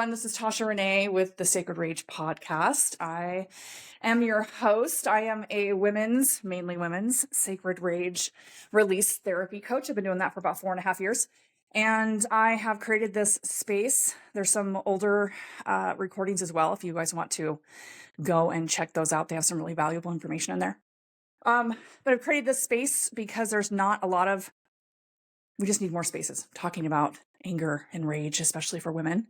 This is Tasha Renee with the Sacred Rage podcast. I am your host. I am a mainly women's Sacred Rage release therapy coach. I've been doing that for about 4.5 years. And I have created this space. There's some older recordings as well. If you guys want to go and check those out, they have some really valuable information in there. But I've created this space because there's not a lot of, we just need more spaces talking about anger and rage, especially for women.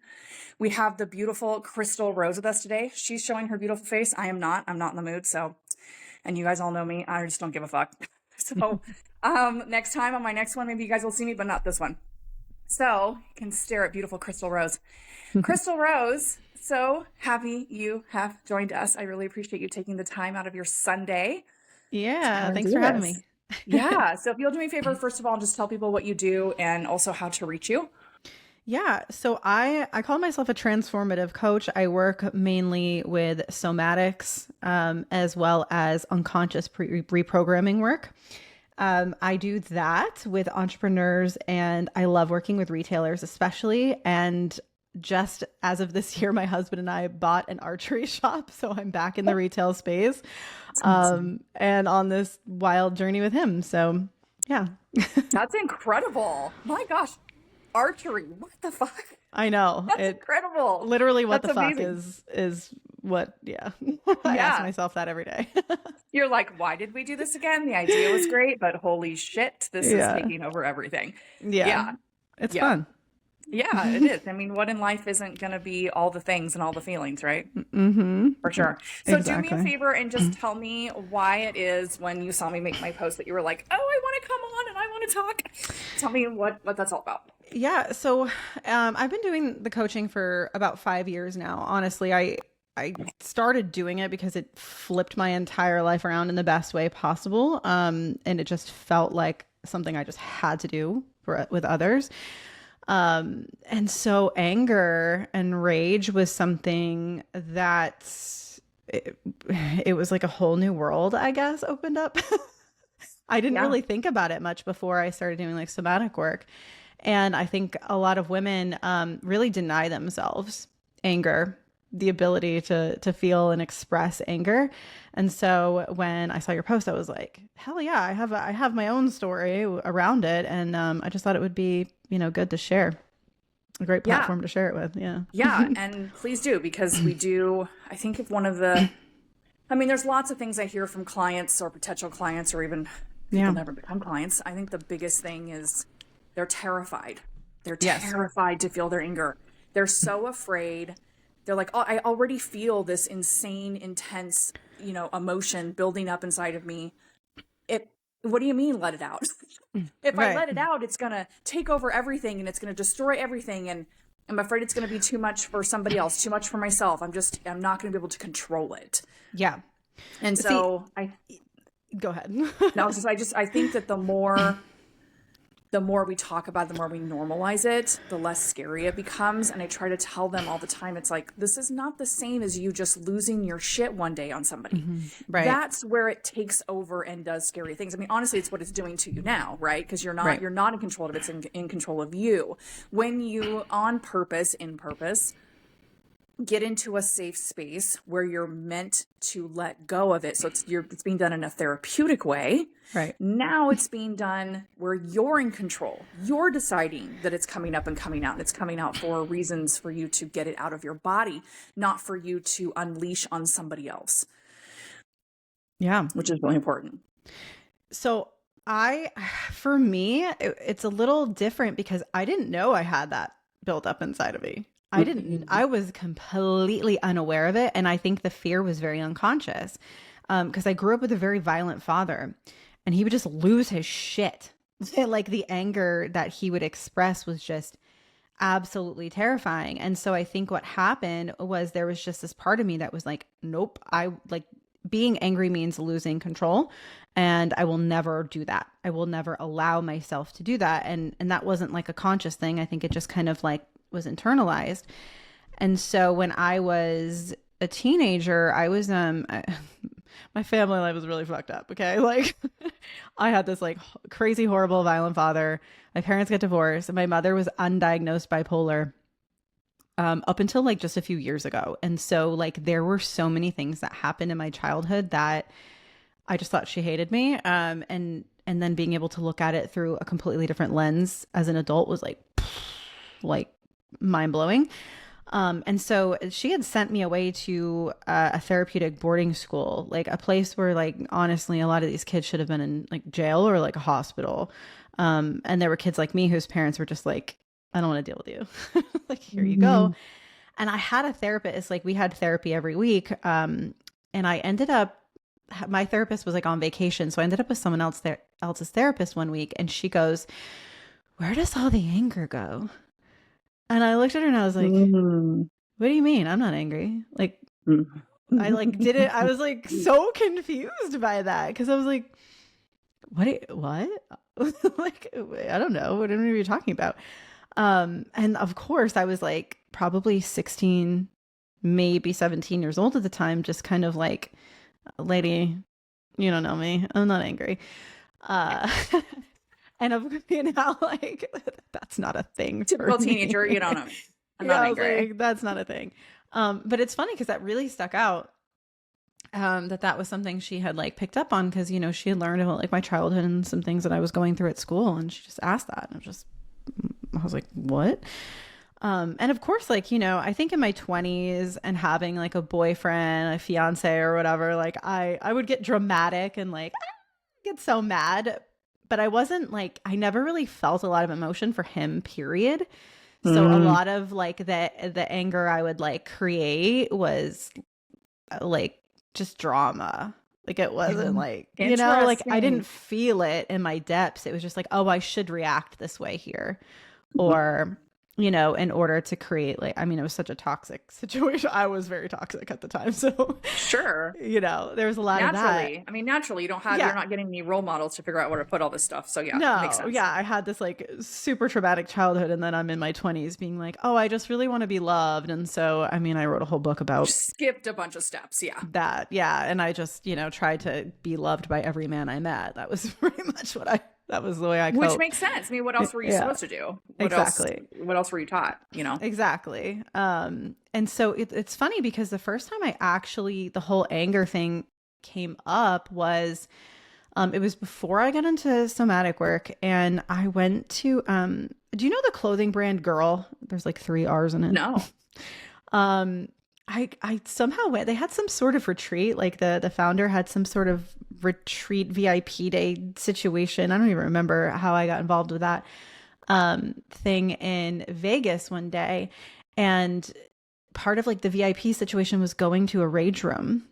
We have the beautiful Chrystal Rose with us today. She's showing her beautiful face. I am not. I'm not in the mood. So, and you guys all know me. I just don't give a fuck. So next time on my next one, maybe you guys will see me, but not this one. So you can stare at beautiful Chrystal Rose. Chrystal Rose, so happy you have joined us. I really appreciate you taking the time out of your Sunday. Yeah, thanks for having me. Yeah. So if you'll do me a favor, first of all, just tell people what you do and also how to reach you. Yeah. So I call myself a transformative coach. I work mainly with somatics, as well as unconscious reprogramming work. I do that with entrepreneurs, and I love working with retailers, especially. And just as of this year, my husband and I bought an archery shop. So I'm back in the retail space, and on this wild journey with him. So yeah. That's incredible. My gosh. Archery. What the fuck? I know. That's incredible. Literally what the fuck is what, yeah. I ask myself that every day. You're like, why did we do this again? The idea was great, but holy shit, this is taking over everything. Yeah. It's fun. Yeah, it is. I mean, what in life isn't going to be all the things and all the feelings, right? Mm-hmm. For sure. So do me a favor and just tell me why it is when you saw me make my post that you were like, oh, I want to come on and I want to talk. Tell me what that's all about. Yeah. So I've been doing the coaching for about 5 years now. Honestly, I started doing it because it flipped my entire life around in the best way possible. And it just felt like something I just had to do with others. And so anger and rage was something that it was like a whole new world, I guess, opened up. I didn't really think about it much before I started doing like somatic work. And I think a lot of women really deny themselves anger, the ability to feel and express anger. And so when I saw your post, I was like, hell yeah, I have my own story around it. And I just thought it would be, good to share. A great platform to share it with. Yeah. Yeah. And please do, because we do, I think if there's lots of things I hear from clients or potential clients or even people never become clients. I think the biggest thing is they're terrified. They're terrified to feel their anger. They're so afraid. They're like, oh, I already feel this insane, intense, emotion building up inside of me. What do you mean, let it out? If I let it out, it's going to take over everything and it's going to destroy everything. And I'm afraid it's going to be too much for somebody else, too much for myself. I'm not going to be able to control it. Yeah. And so go ahead. I think that the more we talk about it, the more we normalize it, the less scary it becomes. And I try to tell them all the time, it's like, this is not the same as you just losing your shit one day on somebody. Mm-hmm. Right. That's where it takes over and does scary things. I mean, honestly, it's what it's doing to you now, right? Because you're not in control of it. It's in control of you. When you, in purpose, get into a safe space where you're meant to let go of it. So it's being done in a therapeutic way. Right. Now it's being done where you're in control. You're deciding that it's coming up and coming out. And it's coming out for reasons for you to get it out of your body, not for you to unleash on somebody else. Yeah. Which is really important. So for me, it's a little different because I didn't know I had that built up inside of me. I was completely unaware of it. And I think the fear was very unconscious because I grew up with a very violent father and he would just lose his shit. Like the anger that he would express was just absolutely terrifying. And so I think what happened was there was just this part of me that was like, nope, being angry means losing control. And I will never do that. I will never allow myself to do that. And that wasn't like a conscious thing. I think it just kind of like was internalized. And so when I was a teenager, I was, my family life was really fucked up. Okay. Like I had this like crazy, horrible, violent father. My parents got divorced and my mother was undiagnosed bipolar. up until like just a few years ago. And so like there were so many things that happened in my childhood that I just thought she hated me. And then being able to look at it through a completely different lens as an adult was like mind blowing. And so she had sent me away to a therapeutic boarding school, like a place where like, honestly, a lot of these kids should have been in like jail or like a hospital. And there were kids like me whose parents were just like, I don't want to deal with you. Like, here you go. And I had a therapist, like we had therapy every week. And I ended up, my therapist was like on vacation. So I ended up with someone else's therapist one week. And she goes, where does all the anger go? And I looked at her and I was like, what do you mean? I'm not angry. Like, I like did it. I was like so confused by that. Cause I was like, what? Like, I don't know. What are you talking about? And of course I was like probably 16, maybe 17 years old at the time, just kind of like, lady, you don't know me. I'm not angry. And now like that's not a thing. Typical teenager, you don't know me. I'm not angry. Like, that's not a thing. But it's funny because that really stuck out. That was something she had like picked up on because, you know, she had learned about like my childhood and some things that I was going through at school. And she just asked that. And I was like, what? And of course, like, you know, I think in my 20s and having like a boyfriend, a fiance or whatever, like I would get dramatic and like get so mad, but I wasn't like, I never really felt a lot of emotion for him, period. So a lot of like the anger I would like create was like just drama. Like it wasn't like, you know, like I didn't feel it in my depths. It was just like, oh, I should react this way here. Or, you know, in order to create like, I mean, it was such a toxic situation. I was very toxic at the time. So sure, you know, there was a lot of that. I mean, naturally you don't have, you're not getting any role models to figure out where to put all this stuff. So yeah, no, makes sense. Yeah, I had this like super traumatic childhood. And then I'm in my 20s being like, oh, I just really want to be loved. And so, I mean, I wrote a whole book about skipped a bunch of steps. Yeah. That. Yeah. And I just, you know, tried to be loved by every man I met. That was pretty much that was the way I coped. Which makes sense. I mean, what else were you supposed to do? What else were you taught, you know? Exactly. And so it's funny because the first time the whole anger thing came up was, it was before I got into somatic work and I went to, do you know the clothing brand Girl? There's like 3 R's in it. No. I somehow went, they had some sort of retreat, like the founder had some sort of retreat VIP day situation. I don't even remember how I got involved with that thing in Vegas one day. And part of like the VIP situation was going to a rage room.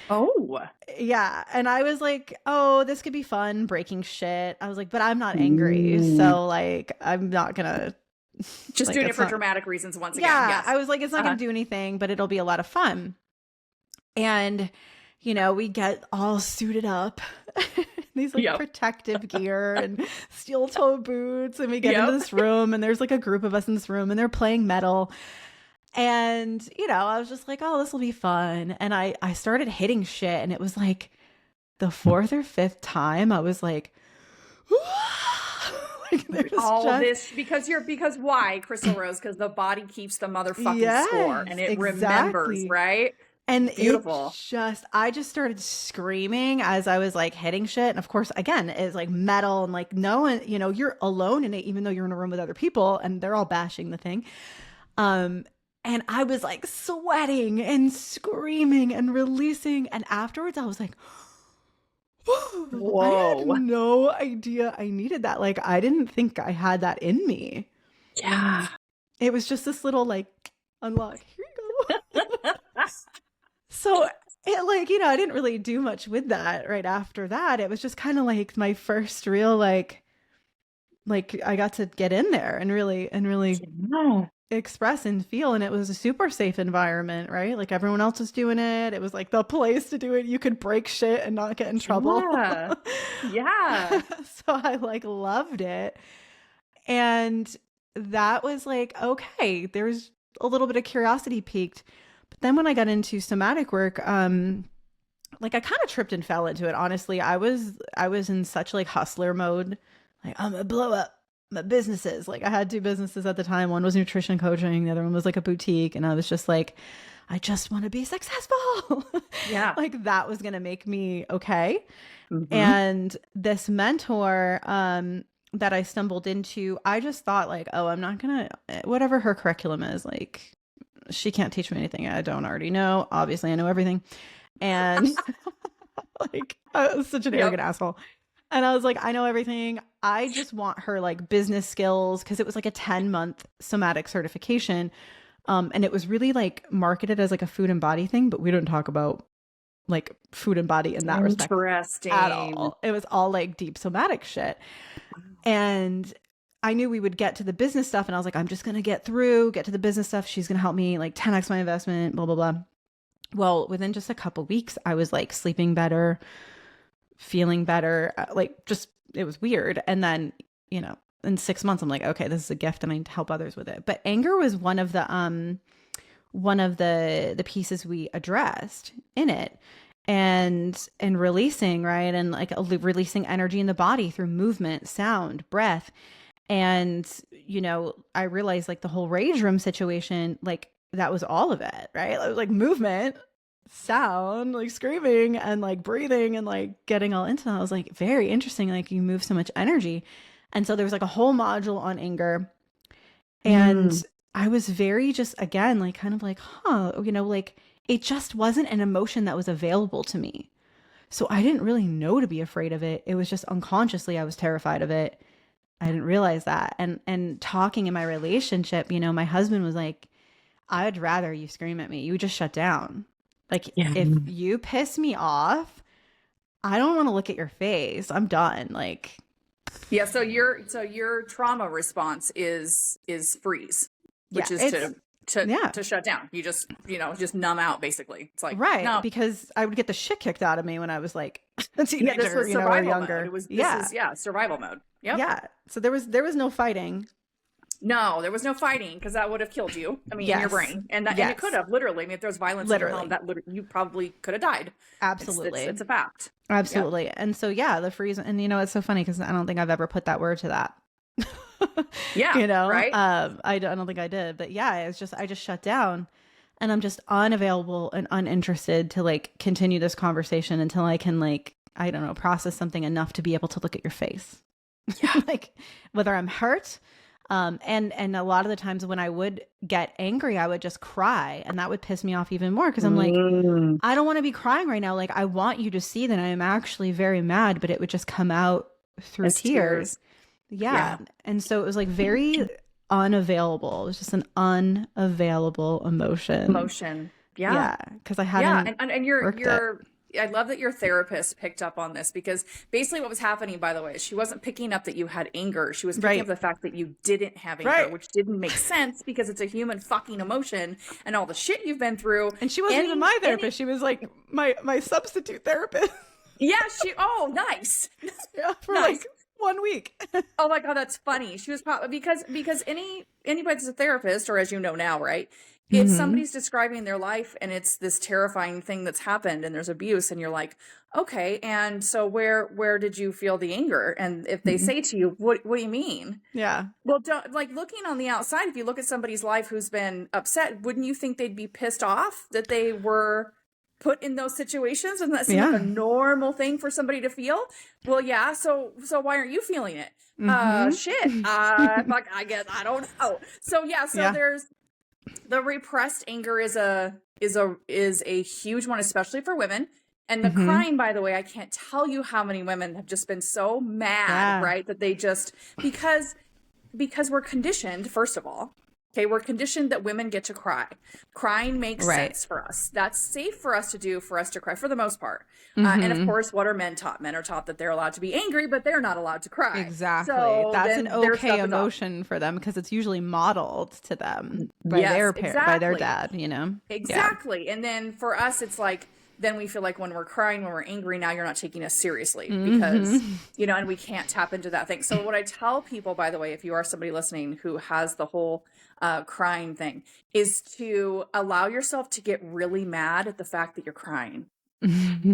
Oh. Yeah. And I was like, oh, this could be fun, breaking shit. I was like, but I'm not angry. So like, I'm not going to. Just like, doing it for dramatic reasons once again. Yeah, yes. I was like, it's not going to do anything, but it'll be a lot of fun. And, you know, we get all suited up, these like protective gear and steel toe boots. And we get into this room and there's like a group of us in this room and they're playing metal. And, you know, I was just like, oh, this will be fun. And I started hitting shit. And it was like the 4th or 5th time I was like, this because why, Chrystal Rose? Because the body keeps the motherfucking score and it remembers, right? And beautiful. I just started screaming as I was like hitting shit. And of course, again, it's like metal and like no one, you know, you're alone in it, even though you're in a room with other people and they're all bashing the thing. And I was like sweating and screaming and releasing. And afterwards I was like, whoa, I had no idea I needed that. Like, I didn't think I had that in me. Yeah. It was just this little like unlock. Here you go. So it like, you know, I didn't really do much with that right after that. It was just kind of like my first real like I got to get in there and really express and feel. And it was a super safe environment, right? Like everyone else was doing it. It was like the place to do it. You could break shit and not get in trouble. Yeah. So I like loved it. And that was like, okay, there's a little bit of curiosity peaked. But then when I got into somatic work, like I kind of tripped and fell into it. Honestly, I was in such like hustler mode. Like, I'm gonna blow up businesses. Like I had 2 businesses at the time. One was nutrition coaching. The other one was like a boutique. And I was just like, I just want to be successful. Yeah. Like that was going to make me okay. Mm-hmm. And this mentor, that I stumbled into, I just thought like, oh, I'm not going to, whatever her curriculum is, like she can't teach me anything I don't already know. Obviously I know everything. And like, I was such an arrogant asshole. And I was like, I know everything. I just want her like business skills, because it was like a 10-month somatic certification. And it was really like marketed as like a food and body thing, but we don't talk about like food and body in that respect at all. It was all like deep somatic shit. And I knew we would get to the business stuff, and I was like, I'm just going to get to the business stuff. She's going to help me like 10x my investment, blah, blah, blah. Well, within just a couple weeks, I was like sleeping better, feeling better, like just, it was weird. And then, you know, in 6 months, I'm like, okay, this is a gift and I need to help others with it. But anger was one of the pieces we addressed in it, and releasing, right. And like releasing energy in the body through movement, sound, breath. And, you know, I realized like the whole rage room situation, like that was all of it, right? Like movement, sound, like screaming and like breathing and like getting all into that. I was like, very interesting. Like you move so much energy. And so there was like a whole module on anger. And I was very just, again, like kind of like, you know, like it just wasn't an emotion that was available to me. So I didn't really know to be afraid of it. It was just unconsciously I was terrified of it. I didn't realize that. And talking in my relationship, you know, my husband was like, I'd rather you scream at me. You just shut down. Like if you piss me off, I don't want to look at your face. I'm done. Like, yeah. So your trauma response is freeze, which is to shut down. You just, you know, just numb out basically. It's like, right. No. Because I would get the shit kicked out of me when I was like a teenager, this was you know, or survival younger. mode. It was, survival mode. Yep. Yeah. So there was no fighting. No, there was no fighting, because that would have killed you. I mean, in your brain, and and it could have literally. I mean, if there was violence in your home, you probably could have died. Absolutely, it's a fact. Absolutely, yep. And so the freeze, and you know, it's so funny because I don't think I've ever put that word to that. Yeah, you know, right. I don't think I did, but yeah, it's just I just shut down, and I'm just unavailable and uninterested to like continue this conversation until I can like, I don't know, process something enough to be able to look at your face. Yeah. Like whether I'm hurt. And a lot of the times when I would get angry, I would just cry, and that would piss me off even more, because I'm like, I don't want to be crying right now. Like I want you to see that I am actually very mad, but it would just come out through tears. Yeah. And so it was like very unavailable. It was just an unavailable emotion. Yeah. Yeah. Because I hadn't. Yeah. And you're I love that your therapist picked up on this, because basically what was happening, by the way, is she wasn't picking up that you had anger. She was picking up the fact that you didn't have anger, which didn't make sense because it's a human fucking emotion and all the shit you've been through. And she wasn't even my therapist. She was like my substitute therapist. Yeah. Nice. Yeah. For like 1 week. Oh my God, that's funny. She was probably because anybody's a therapist, or as you know now, right? If somebody's describing their life and it's this terrifying thing that's happened and there's abuse, and you're like, okay, and so where did you feel the anger? And if they say to you, what do you mean? Yeah. Well, don't, like, looking on the outside, if you look at somebody's life who's been upset, wouldn't you think they'd be pissed off that they were put in those situations? Doesn't that seem like a normal thing for somebody to feel? Well, yeah. So why aren't you feeling it? Shit. Fuck, I guess I don't know. So there's the repressed anger is a huge one, especially for women. And the crying, by the way, I can't tell you how many women have just been so mad, right? That they just, because we're conditioned, first of all. Okay, we're conditioned that women get to cry. Crying makes sense for us. That's safe for us to do, for us to cry, for the most part. And of course, what are men taught? Men are taught that they're allowed to be angry, but they're not allowed to cry. Exactly. So that's an okay emotion for them, because it's usually modeled to them by by their dad, you know? Exactly. Yeah. And then for us, it's like, then we feel like when we're crying, when we're angry, now you're not taking us seriously, because, you know, and we can't tap into that thing. So what I tell people, by the way, if you are somebody listening who has the whole crying thing, is to allow yourself to get really mad at the fact that you're crying.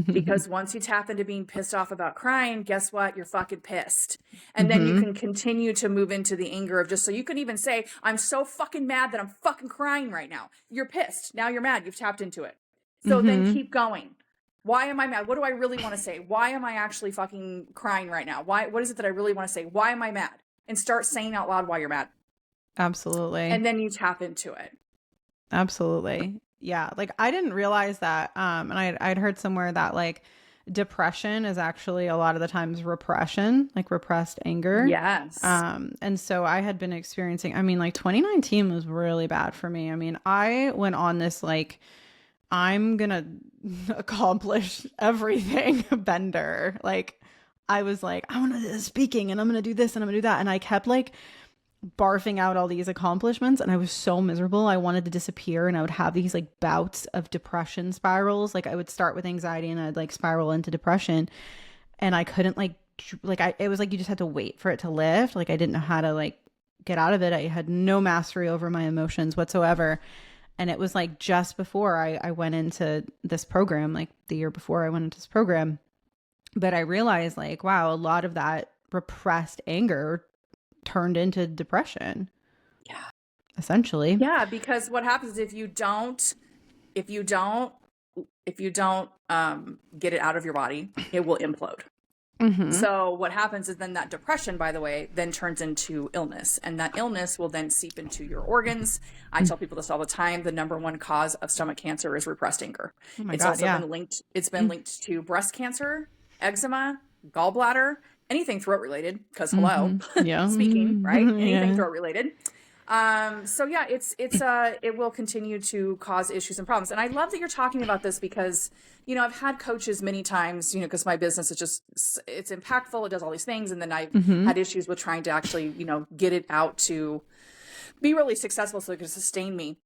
Because once you tap into being pissed off about crying, guess what? You're fucking pissed. And then you Mm-hmm. can continue to move into the anger of just, so you can even say, I'm so fucking mad that I'm fucking crying right now. You're pissed. Now you're mad. You've tapped into it. So then Mm-hmm. keep going. Why am I mad? What do I really want to say? Why am I actually fucking crying right now? What is it that I really want to say? Why am I mad? And start saying out loud why you're mad. Absolutely. And then you tap into it. Absolutely. Yeah. Like I didn't realize that. And I'd heard somewhere that like depression is actually a lot of the times repression, like repressed anger. Yes. And so I had been experiencing, I mean, like 2019 was really bad for me. I mean, I went on this like, I'm gonna accomplish everything bender. Like I was like, I want to do speaking and I'm gonna do this and I'm gonna do that. And I kept like barfing out all these accomplishments and I was so miserable. I wanted to disappear and I would have these like bouts of depression spirals. Like I would start with anxiety and I'd like spiral into depression and I couldn't it was like you just had to wait for it to lift. Like I didn't know how to like get out of it. I had no mastery over my emotions whatsoever. And it was like just before I went into this program, like the year before I went into this program, but I realized like, wow, a lot of that repressed anger turned into depression. Yeah. Essentially. Yeah, because what happens if you don't get it out of your body, it will implode. Mm-hmm. So what happens is then that depression, by the way, then turns into illness, and that illness will then seep into your organs. I tell people this all the time. The number one cause of stomach cancer is repressed anger. Oh my It's God, also yeah. been linked to breast cancer, eczema, gallbladder, anything throat related, because hello, Yeah. speaking, right? Anything Yeah. throat related. So yeah, it will continue to cause issues and problems. And I love that you're talking about this because, you know, I've had coaches many times, you know, because my business is it's impactful. It does all these things. And then I've had issues with trying to actually, you know, get it out to be really successful so it could sustain me.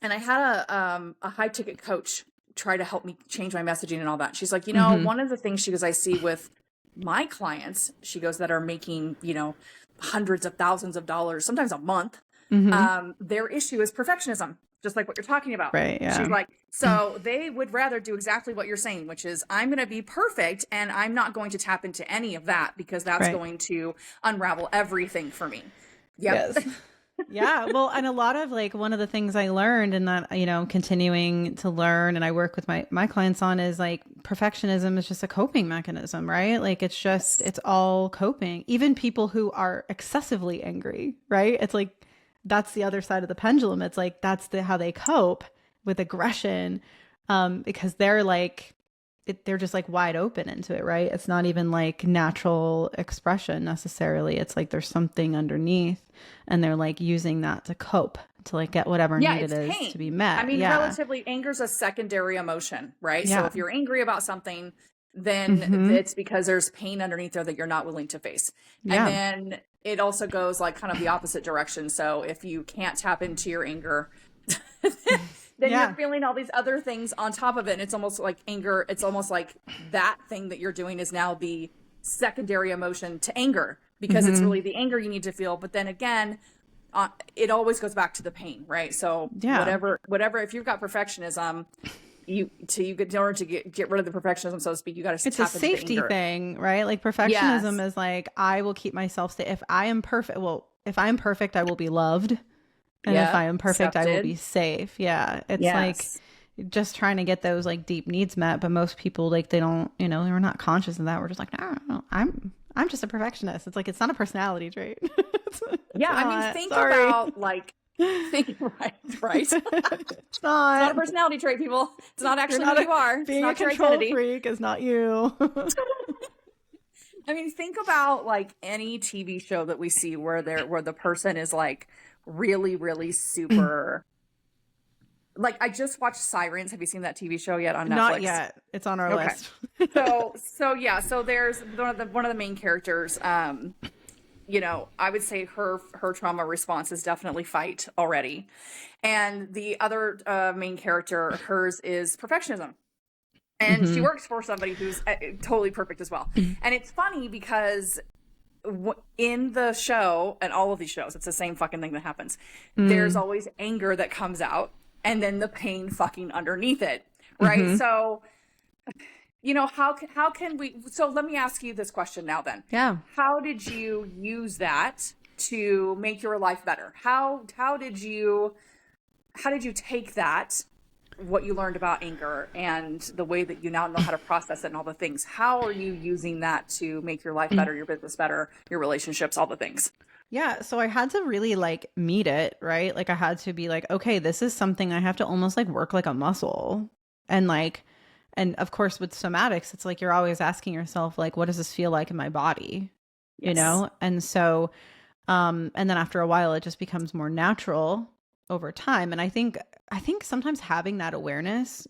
And I had a high ticket coach try to help me change my messaging and all that. She's like, you know, one of the things she goes, I see with my clients, she goes, that are making, you know, hundreds of thousands of dollars, sometimes a month. Their issue is perfectionism, just like what you're talking about. Right. Yeah. She's like, so they would rather do exactly what you're saying, which is I'm going to be perfect and I'm not going to tap into any of that because that's going to unravel everything for me. Yep. Yes. Yeah. Well, and a lot of like one of the things I learned and that, you know, continuing to learn and I work with my clients on is like perfectionism is just a coping mechanism, right? Like it's all coping. Even people who are excessively angry, right? It's like, that's the other side of the pendulum. It's like, that's how they cope with aggression. Because they're like, they're just like wide open into it, right? It's not even like natural expression necessarily. It's like there's something underneath and they're like using that to cope, to like get whatever need it is pain to be met. I mean, relatively, anger is a secondary emotion, right? So if you're angry about something, then it's because there's pain underneath there that you're not willing to face. And then it also goes like kind of the opposite direction. So if you can't tap into your anger, then you're feeling all these other things on top of it. And it's almost like anger. It's almost like that thing that you're doing is now the secondary emotion to anger because it's really the anger you need to feel. But then again, it always goes back to the pain, right? So whatever, if you've got perfectionism, in order to get rid of the perfectionism, so to speak, you got to. It's a safety thing, right? Like perfectionism is like, I will keep myself safe. If I am perfect, I will be loved. And if I am perfect, I will be safe. Yeah. It's like just trying to get those like deep needs met. But most people, like, they don't, you know, we're not conscious of that. We're just like, no, I'm just a perfectionist. It's like, it's not a personality trait. I mean, think about like, right. It's not a personality trait, people. It's not actually who you are. Being it's not a control freak is not you. I mean, think about like any TV show that we see where the person is like really, really super. Like, I just watched Sirens. Have you seen that TV show yet on Netflix? Not yet. It's on our list. So there's one of the main characters. You know, I would say her trauma response is definitely fight already, and the other main character, hers is perfectionism. And she works for somebody who's totally perfect as well. And it's funny because in the show, and all of these shows, it's the same fucking thing that happens. There's always anger that comes out and then the pain fucking underneath it. Right. So how can we, so let me ask you this question now then. Yeah. How did you use that to make your life better? How did you take that, what you learned about anger and the way that you now know how to process it and all the things? How are you using that to make your life better, your business better, your relationships, all the things? Yeah, so I had to really like meet it, right? Like I had to be like, okay, this is something I have to almost like work like a muscle. And like, and of course with somatics, it's like you're always asking yourself like, what does this feel like in my body? You Yes. know? And so and then after a while it just becomes more natural over time. And I think sometimes having that awareness,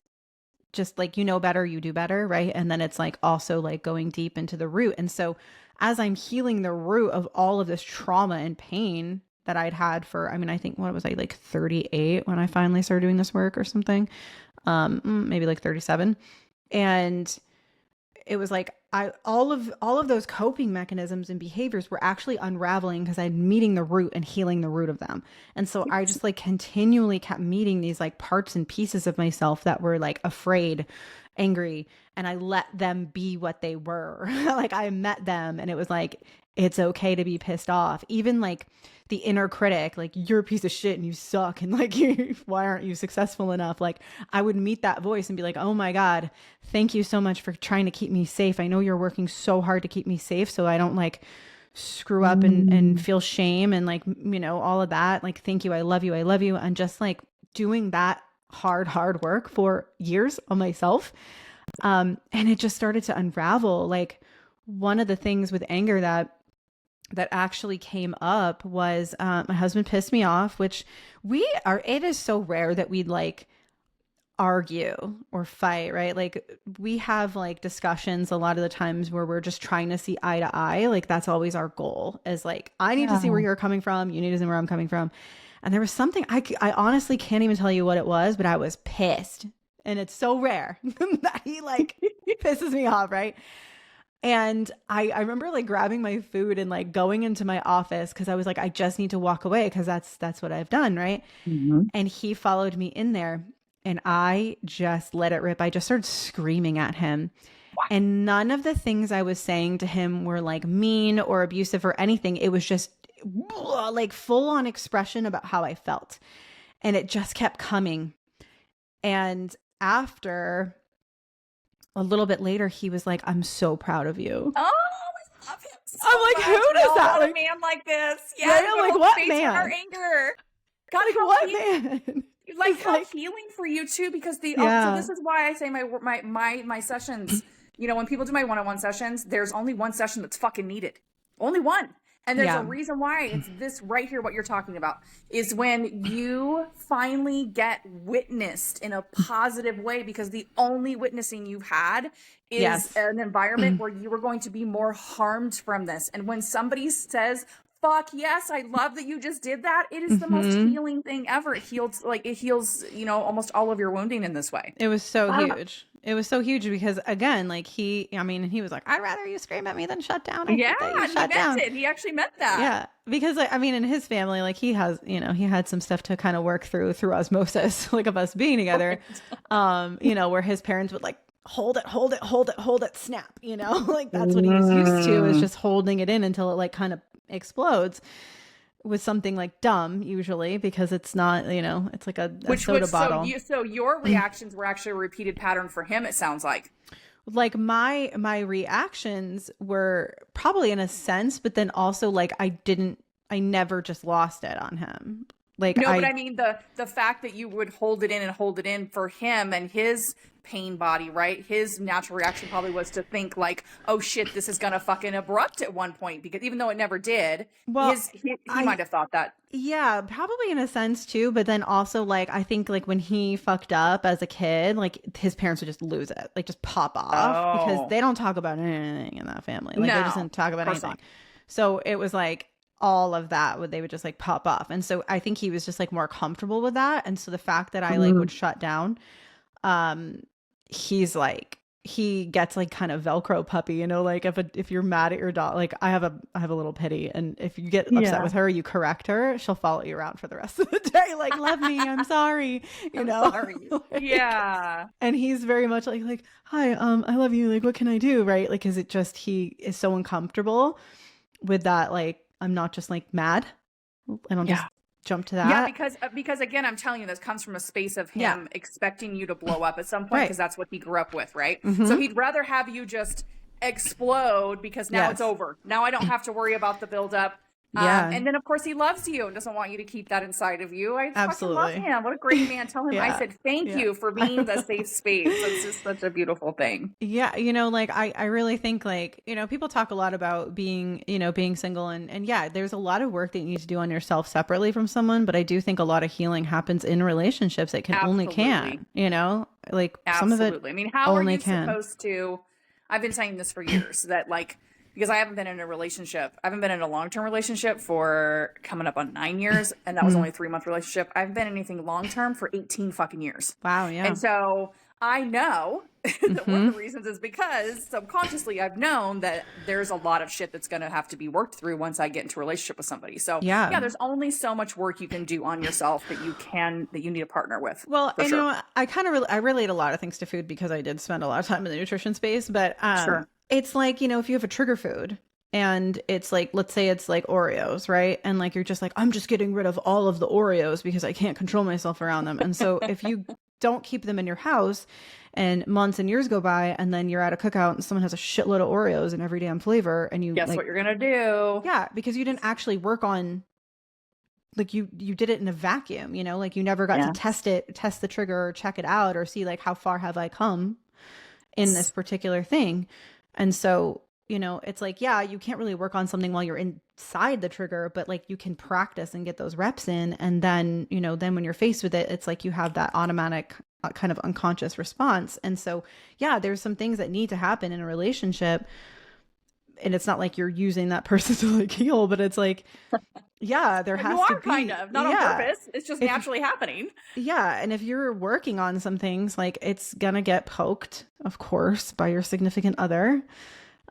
just like you know better, you do better, right? And then it's like also like going deep into the root. And so as I'm healing the root of all of this trauma and pain that I'd had for, I mean, I think what was I, like 38 when I finally started doing this work or something, maybe like 37. And it was like all of those coping mechanisms and behaviors were actually unraveling because I'm meeting the root and healing the root of them. And so I just like continually kept meeting these like parts and pieces of myself that were like afraid, angry, and I let them be what they were. Like I met them and it was like it's okay to be pissed off. Even like the inner critic, like you're a piece of shit and you suck and like why aren't you successful enough? Like I would meet that voice and be like, "Oh my God, thank you so much for trying to keep me safe. I know you're working so hard to keep me safe so I don't like screw up and feel shame and like, all of that. Like, thank you. I love you. I love you." And just like doing that hard work for years on myself. And it just started to unravel. Like one of the things with anger that actually came up was my husband pissed me off, which it is so rare that we'd like argue or fight, right? Like we have like discussions a lot of the times where we're just trying to see eye to eye. Like that's always our goal, is like, I need to see where you're coming from. You need to see where I'm coming from. And there was something, I honestly can't even tell you what it was, but I was pissed. And it's so rare that he like pisses me off, right? And I remember like grabbing my food and like going into my office because I was like, I just need to walk away because that's what I've done, right? Mm-hmm. And he followed me in there and I just let it rip. I just started screaming at him. And none of the things I was saying to him were like mean or abusive or anything. It was just like full on expression about how I felt. And it just kept coming. And after a little bit later, he was like, "I'm so proud of you." Oh, I love him so I'm like, much. who We does all that? want Like, a man like this. Yeah, right? we I'm like, hold what space for our man? anger. God, Like, how what man? like It's how like, healing for you too, because so yeah. this is why I say my sessions, when people do my one-on-one sessions, there's only one session that's fucking needed. Only one. And there's a Yeah. reason why. It's this right here, what you're talking about, is when you finally get witnessed in a positive way, because the only witnessing you've had is Yes. an environment where you were going to be more harmed from this. And when somebody says, "Fuck yes, I love that you just did that," it is the most Mm-hmm. healing thing ever. It heals, almost all of your wounding in this way. It was so Ah, huge. It was so huge because again, like he was like, "I'd rather you scream at me than shut down. I yeah, hate that you and he shut meant down." it. He actually meant that. Yeah, because like, I mean, in his family, like he has, he had some stuff to kind of work through osmosis, like of us being together. Where his parents would like hold it, hold it, hold it, hold it, snap, like that's what he's used to, is just holding it in until it like kind of explodes with something like dumb, usually, because it's not, it's like a Which soda was bottle. so your reactions were actually a repeated pattern for him, it sounds like. Like my reactions were probably in a sense, but then also like I never just lost it on him. Like No, but I mean the fact that you would hold it in and hold it in for him and his pain body, right? His natural reaction probably was to think like, "Oh shit, this is gonna fucking erupt at one point," because even though it never did, well, he might have thought that. yeah, probably in a sense too, but then also like I think like when he fucked up as a kid, like his parents would just lose it, like just pop off, because Oh they don't talk about anything in that family. Like they just no, didn't talk of about course anything. not. So it was like all of that they would just like pop off. And so I think he was just like more comfortable with that. And so the fact that I like would shut down, he's like he gets like kind of Velcro puppy, you know, like if you're mad at your dog, like I have a little pitty, and if you get upset with her, you correct her, she'll follow you around for the rest of the day, like, love me, I'm sorry, I'm know. sorry. Like, yeah. and he's very much like, hi, I love you, like, what can I do, right? Like, cause he is so uncomfortable with that, like, I'm not just like mad, I don't just jump to that. Yeah, because again, I'm telling you, this comes from a space of him expecting you to blow up at some point, because that's what he grew up with, right? So he'd rather have you just explode, because now it's over. Now I don't have to worry about the buildup. And then of course he loves you and doesn't want you to keep that inside of you. I fucking love him. What a great man. Tell him I said thank you for being the safe space. It's just such a beautiful thing. Yeah, you know, like I really think, like, you know, people talk a lot about being, you know, being single, and yeah, there's a lot of work that you need to do on yourself separately from someone, but I do think a lot of healing happens in relationships. It can only can, you know, like some of it. I mean, how are you supposed to? I've been saying this for years, that like, because I haven't been in a relationship. I haven't been in a long-term relationship for coming up on 9 years. And that was only a 3-month relationship. I've been in anything long-term for 18 fucking years. Wow. Yeah. And so I know that one of the reasons is because subconsciously I've known that there's a lot of shit that's going to have to be worked through once I get into a relationship with somebody. So yeah, there's only so much work you can do on yourself that you need a partner with. Well, and you know, I kind of I relate a lot of things to food, because I did spend a lot of time in the nutrition space, but it's like, you know, if you have a trigger food and it's like, let's say it's like Oreos, right? And like, you're just like, I'm just getting rid of all of the Oreos because I can't control myself around them. And so if you don't keep them in your house and months and years go by, and then you're at a cookout and someone has a shitload of Oreos in every damn flavor, and you guess what you're going to do? Yeah. Because you didn't actually work on, like, you did it in a vacuum, you know, like you never got to test the trigger, or check it out, or see like, how far have I come in this particular thing? And so, you know, it's like, yeah, you can't really work on something while you're inside the trigger, but like you can practice and get those reps in. And then, you know, then when you're faced with it, it's like you have that automatic kind of unconscious response. And so, yeah, there's some things that need to happen in a relationship. And it's not like you're using that person to like heal, but it's like, yeah, there has to be. Kind of, not on purpose. It's just naturally happening. Yeah. And if you're working on some things, like, it's going to get poked, of course, by your significant other.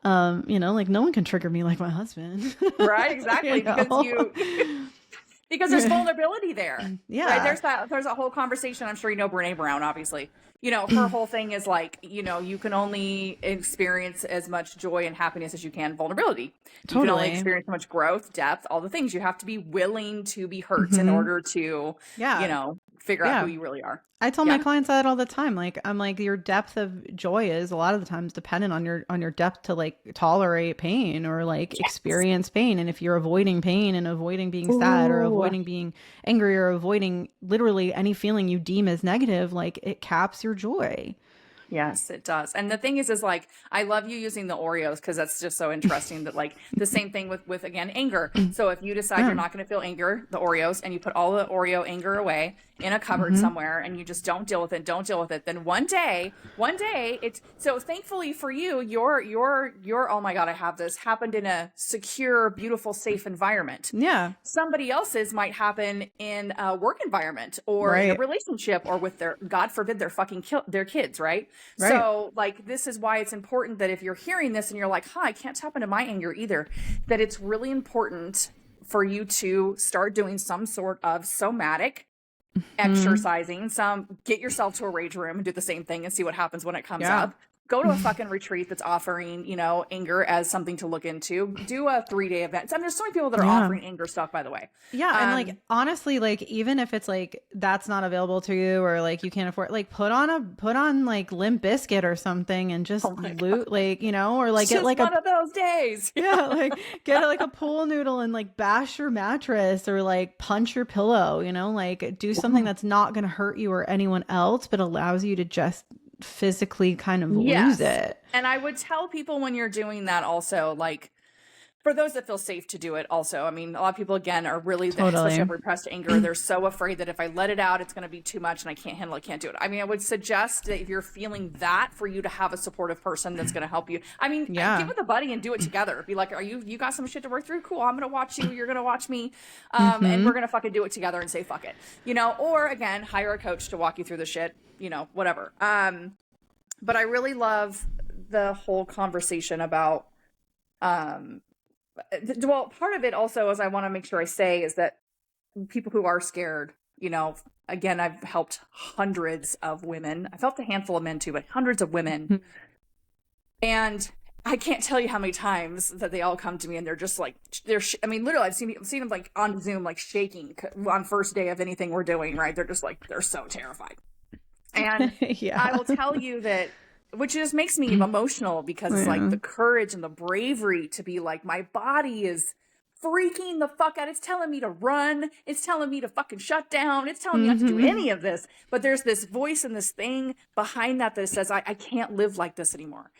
You know, like, no one can trigger me like my husband. Right. Exactly. Because there's vulnerability there. Yeah. Right? There's a whole conversation. I'm sure you know Brene Brown, obviously. You know, her whole thing is like, you know, you can only experience as much joy and happiness as you can vulnerability. You can only experience so much growth, depth, all the things. You have to be willing to be hurt in order to, you know, figure out who you really are. I tell my clients that all the time. Like, I'm like, your depth of joy is a lot of the times dependent on your depth to like tolerate pain, or like experience pain. And if you're avoiding pain and avoiding being sad, or avoiding being angry, or avoiding literally any feeling you deem as negative, like, it caps your joy. Yes, it does. And the thing is like, I love you using the Oreos, because that's just so interesting that like the same thing with again, anger. So if you decide you're not going to feel anger, the Oreos, and you put all the Oreo anger away in a cupboard somewhere, and you just don't deal with it, then one day it's, so thankfully for you, your oh my God, I have this, happened in a secure, beautiful, safe environment. Yeah. Somebody else's might happen in a work environment, or in a relationship, or with their, God forbid, their kids, right? So like, this is why it's important that if you're hearing this and you're like, I can't tap into my anger either, that it's really important for you to start doing some sort of somatic exercising, get yourself to a rage room and do the same thing and see what happens when it comes up. Go to a fucking retreat that's offering, you know, anger as something to look into. Do a 3-day event. I mean, there's so many people that are offering anger stuff, by the way. Yeah. And like, honestly, like, even if it's like, that's not available to you, or like, you can't afford, like, put on like Limp Bizkit or something, and just loot, like, you know, or like, get like one of those days. Yeah. Like, get like a pool noodle and like bash your mattress, or like punch your pillow, you know, like, do something that's not going to hurt you or anyone else, but allows you to just physically kind of lose it. And I would tell people, when you're doing that also, like, for those that feel safe to do it also, I mean, a lot of people, again, are really, especially have repressed anger, they're so afraid that if I let it out, it's going to be too much and I can't handle it, can't do it. I mean, I would suggest that if you're feeling that, for you to have a supportive person that's going to help you. I mean, give it a buddy and do it together. Be like, you got some shit to work through? Cool. I'm going to watch you. You're going to watch me. And we're going to fucking do it together and say, fuck it, you know, or again, hire a coach to walk you through the shit, you know, whatever. But I really love the whole conversation about, well, part of it also, as I want to make sure I say, is that people who are scared, again, I've helped hundreds of women. I've helped a handful of men too, but hundreds of women. And I can't tell you how many times that they all come to me and they're just like, I mean, literally, I've seen them like on Zoom, like shaking on first day of anything we're doing, right? They're just like, they're so terrified. And Yeah. I will tell you that, which just makes me emotional, because it's like the courage and the bravery to be like, my body is freaking the fuck out. It's telling me to run. It's telling me to fucking shut down. It's telling me not to do any of this. But there's this voice and this thing behind that says, I can't live like this anymore.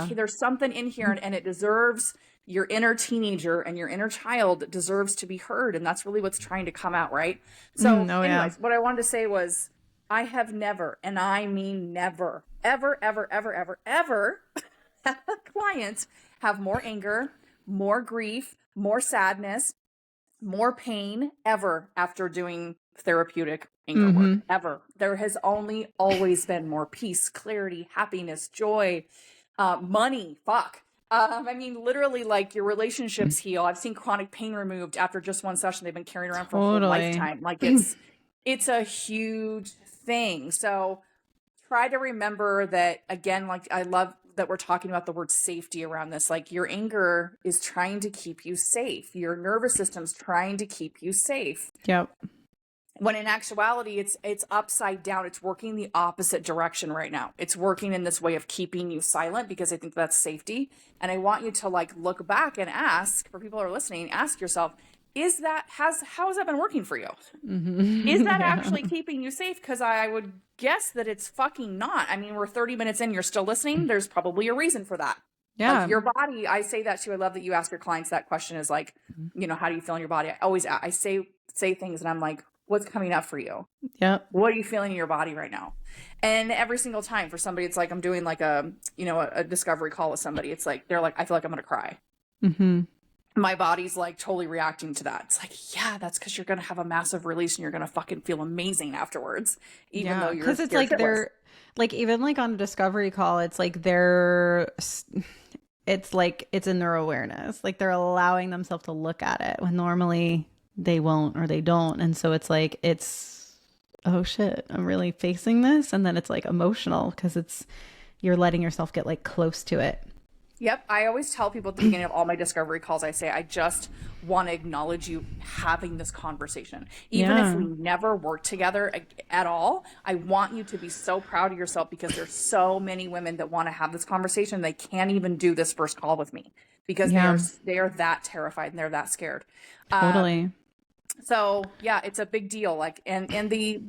There's something in here, and it deserves, your inner teenager and your inner child deserves to be heard. And that's really what's trying to come out, right? So anyways, what I wanted to say was, I have never, and I mean never, ever, ever, ever, ever, ever had a client have more anger, more grief, more sadness, more pain ever after doing therapeutic anger work, ever. There has only always been more peace, clarity, happiness, joy, money, fuck. I mean, literally, like, your relationships heal. I've seen chronic pain removed after just one session they've been carrying around for a whole lifetime. Like, it's a huge thing. So try to remember that, again, like, I love that we're talking about the word safety around this. Like, your anger is trying to keep you safe. Your nervous system's trying to keep you safe. Yep. When in actuality, it's upside down. It's working the opposite direction right now. It's working in this way of keeping you silent, because I think that's safety. And I want you to, like, look back and ask, for people who are listening, ask yourself, how has that been working for you? Is that actually keeping you safe? Because I would guess that it's fucking not. I mean, we're 30 minutes in, you're still listening. There's probably a reason for that. Yeah. Like, your body, I say that too. I love that you ask your clients that question, is like, how do you feel in your body? I say things and I'm like, what's coming up for you? Yeah. What are you feeling in your body right now? And every single time, for somebody, it's like, I'm doing like a discovery call with somebody. It's like, they're like, I feel like I'm going to cry. My body's like totally reacting to that. It's like, yeah, that's because you're going to have a massive release and you're going to fucking feel amazing afterwards. Even though you're, because it's like, they're like, even like on a discovery call, it's like it's in their awareness. Like, they're allowing themselves to look at it when normally they won't, or they don't. And so it's like, oh shit, I'm really facing this. And then it's like emotional, because you're letting yourself get like close to it. Yep. I always tell people at the beginning of all my discovery calls, I say, I just want to acknowledge you having this conversation. Even if we never work together at all, I want you to be so proud of yourself, because there's so many women that want to have this conversation. They can't even do this first call with me, because they are that terrified and they're that scared. Totally. So yeah, it's a big deal. Like, and the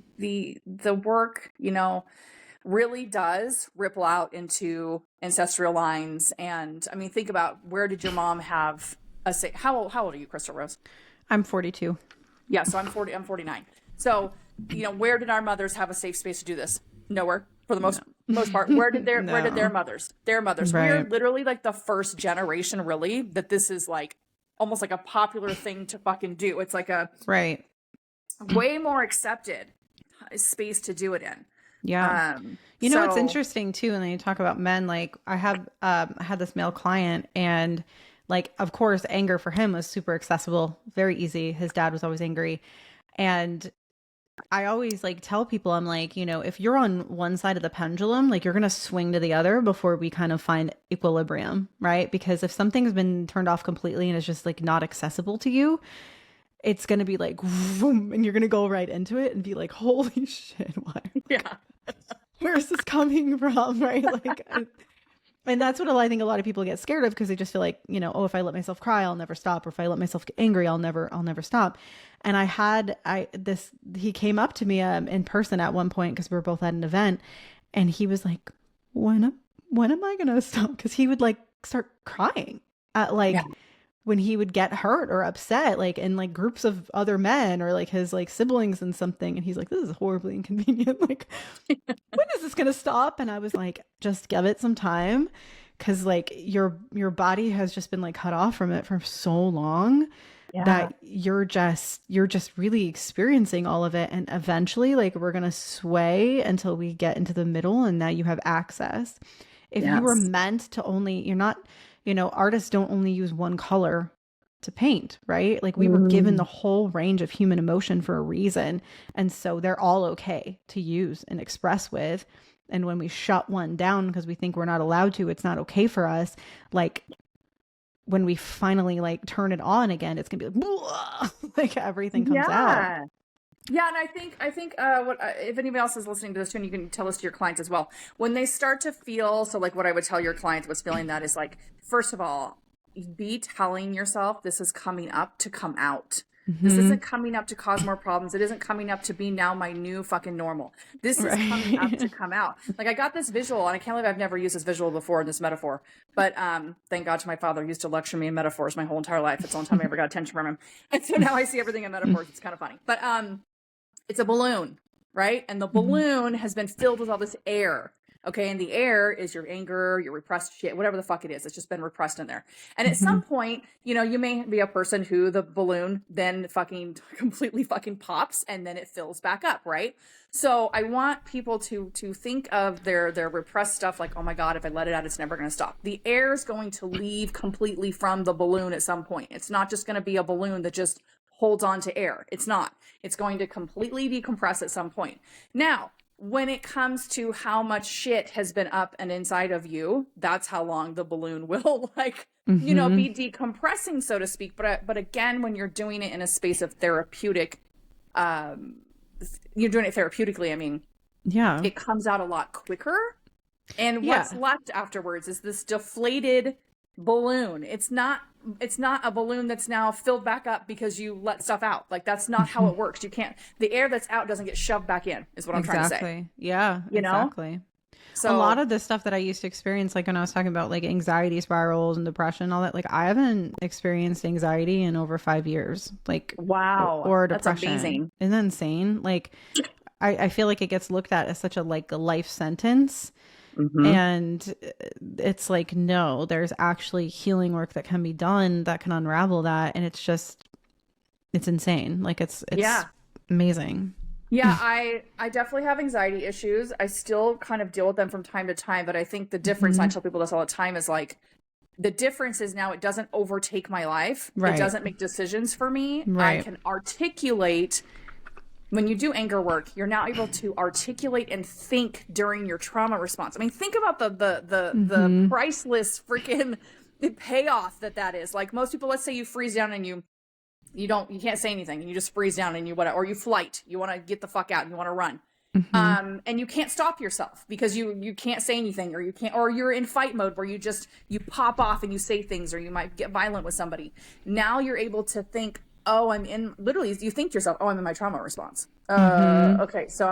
work, really does ripple out into ancestral lines. And I mean, think about, where did your mom have how old are you, Chrystal Rose? I'm 42. Yeah. So I'm 49. So, where did our mothers have a safe space to do this? Nowhere, for the most part. Where did their mothers? Their mothers. Right. We're literally like the first generation, really, that this is like almost like a popular thing to fucking do. It's like a way more accepted space to do it in. Yeah. It's interesting too. And then you talk about men, like, I had this male client, and like, of course, anger for him was super accessible, very easy. His dad was always angry. And I always like tell people, I'm like, if you're on one side of the pendulum, like, you're going to swing to the other before we kind of find equilibrium, right? Because if something's been turned off completely and it's just like not accessible to you, it's going to be like, vroom, and you're going to go right into it and be like, holy shit, why? Yeah. Where's this coming from? Right. Like, and that's what I think a lot of people get scared of, because they just feel like, if I let myself cry, I'll never stop. Or if I let myself get angry, I'll never stop. And he came up to me in person at one point, because we were both at an event, and he was like, when am I going to stop? Because he would like start crying at when he would get hurt or upset, like in like groups of other men, or like his like siblings and something. And he's like, this is horribly inconvenient. Like, when is this going to stop? And I was like, just give it some time. Cause like your body has just been like cut off from it for so long. that you're just really experiencing all of it. And eventually, like, we're going to sway until we get into the middle, and now you have access. If you were meant to only, you're not, artists don't only use one color to paint, right? Like, we were given the whole range of human emotion for a reason. And so they're all okay to use and express with. And when we shut one down because we think we're not allowed to, it's not okay for us. Like, when we finally like turn it on again, it's gonna be like everything comes out. Yeah, and I think what if anybody else is listening to this too, and you can tell this to your clients as well, when they start to feel, so like what I would tell your clients was feeling that is like, first of all, be telling yourself this is coming up to come out. This isn't coming up to cause more problems. It isn't coming up to be now my new fucking normal. This is coming up to come out. Like, I got this visual, and I can't believe I've never used this visual before in this metaphor. But thank God to my father, who used to lecture me in metaphors my whole entire life. It's the only time I ever got attention from him. And so now I see everything in metaphors. It's kind of funny. But it's a balloon, right? And the balloon has been filled with all this air. Okay, and the air is your anger, your repressed shit, whatever the fuck it is. It's just been repressed in there. And at some point, you may be a person who the balloon then fucking completely fucking pops, and then it fills back up, right? So I want people to think of their repressed stuff like, oh my God, if I let it out, it's never going to stop. The air is going to leave completely from the balloon at some point. It's not just going to be a balloon that just holds on to air. It's not. It's going to completely decompress at some point. Now, when it comes to how much shit has been up and inside of you, that's how long the balloon will be decompressing, so to speak. But again, when you're doing it in a space of therapeutic, you're doing it therapeutically. I mean, it comes out a lot quicker. And what's left afterwards is this deflated balloon. It's not a balloon that's now filled back up because you let stuff out. Like, that's not how it works. You can't, the air that's out doesn't get shoved back in, is what I'm trying to say. Yeah, exactly. So a lot of the stuff that I used to experience, like when I was talking about like anxiety spirals and depression and all that, like, I haven't experienced anxiety in over 5 years. Like, wow, or depression. That's amazing. Isn't that insane? Like, I feel like it gets looked at as such a life sentence. And it's like, no, there's actually healing work that can be done that can unravel that. And it's insane. Like, it's amazing. Yeah, I definitely have anxiety issues. I still kind of deal with them from time to time. But I think the difference, I tell people this all the time, is like, the difference is now it doesn't overtake my life. Right. It doesn't make decisions for me. Right. I can articulate. When you do anger work, you're now able to articulate and think during your trauma response. I mean, think about the priceless freaking payoff that is. Like, most people, let's say you freeze down and you can't say anything, and you just freeze down and or you flight, you want to get the fuck out and you want to run. And you can't stop yourself because you can't say anything, or you're in fight mode where you pop off and you say things, or you might get violent with somebody. Now you're able to think, oh, literally, you think to yourself, oh, I'm in my trauma response. Okay, so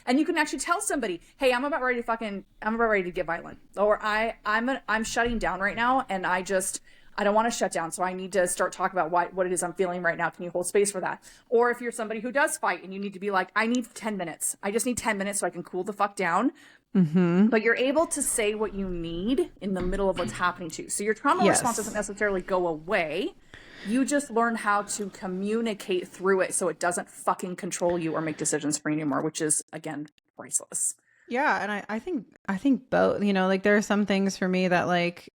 and you can actually tell somebody, hey, I'm about ready to get violent. Or I'm shutting down right now, and I don't want to shut down. So I need to start talking about what it is I'm feeling right now. Can you hold space for that? Or if you're somebody who does fight and you need to be like, I need 10 minutes. I just need 10 minutes so I can cool the fuck down. But you're able to say what you need in the middle of what's happening to you. So your trauma response doesn't necessarily go away. You just learn how to communicate through it so it doesn't fucking control you or make decisions for you anymore, which is, again, priceless. Yeah, and I think both, like, there are some things for me that, like,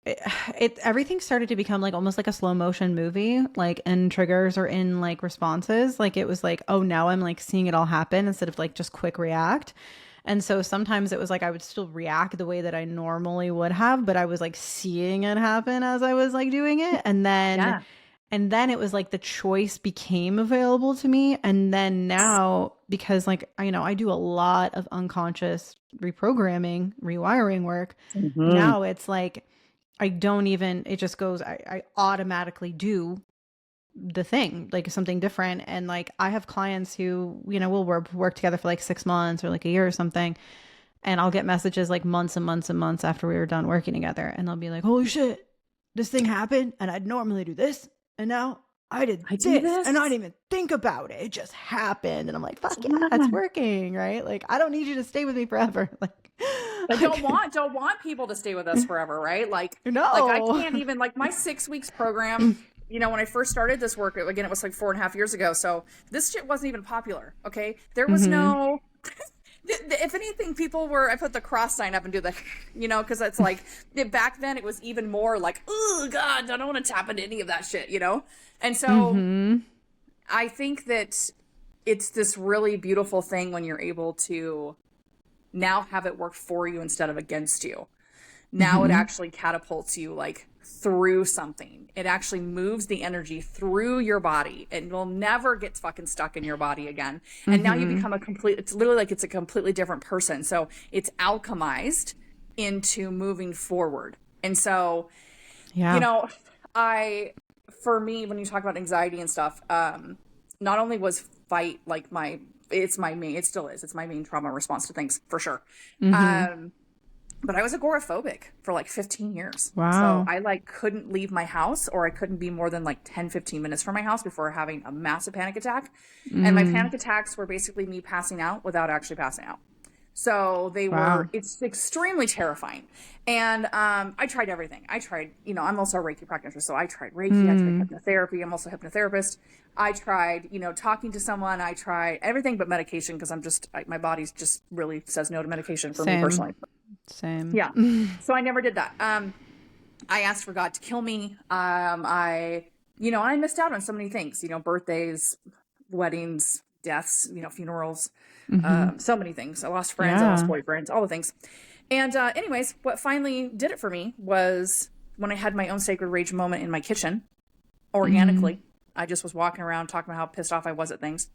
everything started to become like almost like a slow motion movie, like in triggers or in like responses. Like, it was like, oh, now I'm like seeing it all happen instead of like just quick react. And so sometimes it was like I would still react the way that I normally would have, but I was like seeing it happen as I was like doing it. And then it was like the choice became available to me. And then now, because like, I do a lot of unconscious reprogramming, rewiring work. Now it's like, it just goes, I automatically do the thing, like something different. And like, I have clients who, we'll work together for like 6 months or like a year or something. And I'll get messages like months and months and months after we were done working together. And they'll be like, holy shit, this thing happened. And I'd normally do this. And now I did this, and I didn't even think about it. It just happened. And I'm like, fuck yeah, it's working, right? Like, I don't need you to stay with me forever. Like, I don't want people to stay with us forever, right? Like, no. Like, I can't even, like, my 6 weeks program when I first started this work, again, it was like 4.5 years ago. So this shit wasn't even popular. Okay. There was Mm-hmm. no, if anything, people were, I put the cross sign up and do the, cause it's like back then it was even more like, oh God, I don't want to tap into any of that shit, And so Mm-hmm. I think that it's this really beautiful thing when you're able to now have it work for you instead of against you. Now it Mm-hmm. actually catapults you like through something. It actually moves the energy through your body and will never get fucking stuck in your body again. And now you Mm-hmm. become it's literally like it's a completely different person. So it's alchemized into moving forward. And so, Yeah. for me, when you talk about anxiety and stuff, not only was fight like it still is, it's my main trauma response to things for sure. Mm-hmm. But I was agoraphobic for like 15 years. So Wow. I like couldn't leave my house, or I couldn't be more than like 10, 15 minutes from my house before having a massive panic attack. And my Mm. panic attacks were basically me passing out without actually passing out. So Wow. it's extremely terrifying. And I tried everything. I'm also a Reiki practitioner. So I tried Reiki, I tried Mm. hypnotherapy. I'm also a hypnotherapist. I tried, talking to someone. I tried everything but medication because my body's just really says no to medication for me Same. personally. Same. Yeah. So I never did that. I asked for God to kill me. I missed out on so many things, birthdays, weddings, deaths, funerals, Mm-hmm. so many things. I lost friends, I lost Yeah. boyfriends, all the things. And anyways, what finally did it for me was when I had my own sacred rage moment in my kitchen, Mm-hmm. organically. I just was walking around talking about how pissed off I was at things.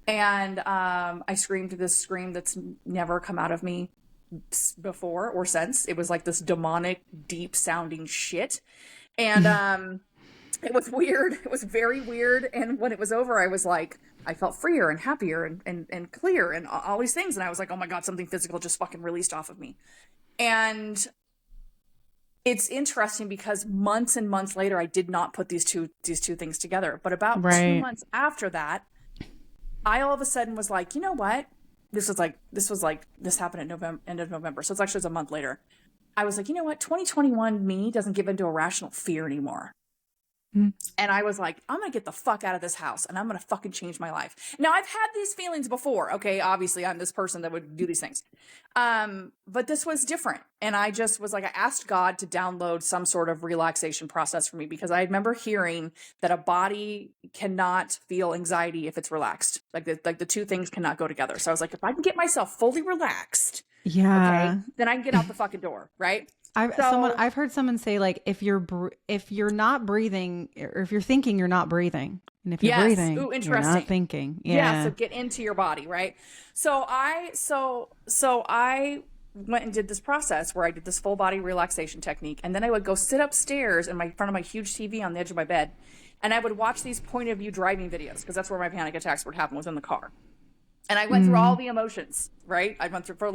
And I screamed this scream that's never come out of me before or since. It was like this demonic, deep sounding shit. And it was weird. It was very weird. And when it was over, I was like, I felt freer and happier and clear and all these things. And I was like, oh my God, something physical just fucking released off of me. And it's interesting because months and months later, I did not put these two things together. But about two Right. months after that, I all of a sudden was like, you know what? This happened in November, end of November. So it's a month later. I was like, you know what? 2021 me doesn't give into irrational fear anymore. Mm. And I was like, I'm going to get the fuck out of this house and I'm going to fucking change my life. Now, I've had these feelings before. Okay. Obviously, I'm this person that would do these things. But this was different. And I just was like, I asked God to download some sort of relaxation process for me because I remember hearing that a body cannot feel anxiety if it's relaxed. Like the two things cannot go together. So I was like, if I can get myself fully relaxed, okay, Yeah. then I can get out the fucking door. Right. So I've heard someone say like if you're not breathing or if you're thinking you're not breathing, and if you're yes. breathing Ooh, you're not interesting. thinking. Yeah, so Yeah. get into your body, right? So I went and did this process where I did this full body relaxation technique, and then I would go sit upstairs in front of my huge TV on the edge of my bed, and I would watch these point of view driving videos because that's where my panic attacks would happen, was in the car. And I went through all Mm. the emotions, right? I went through and I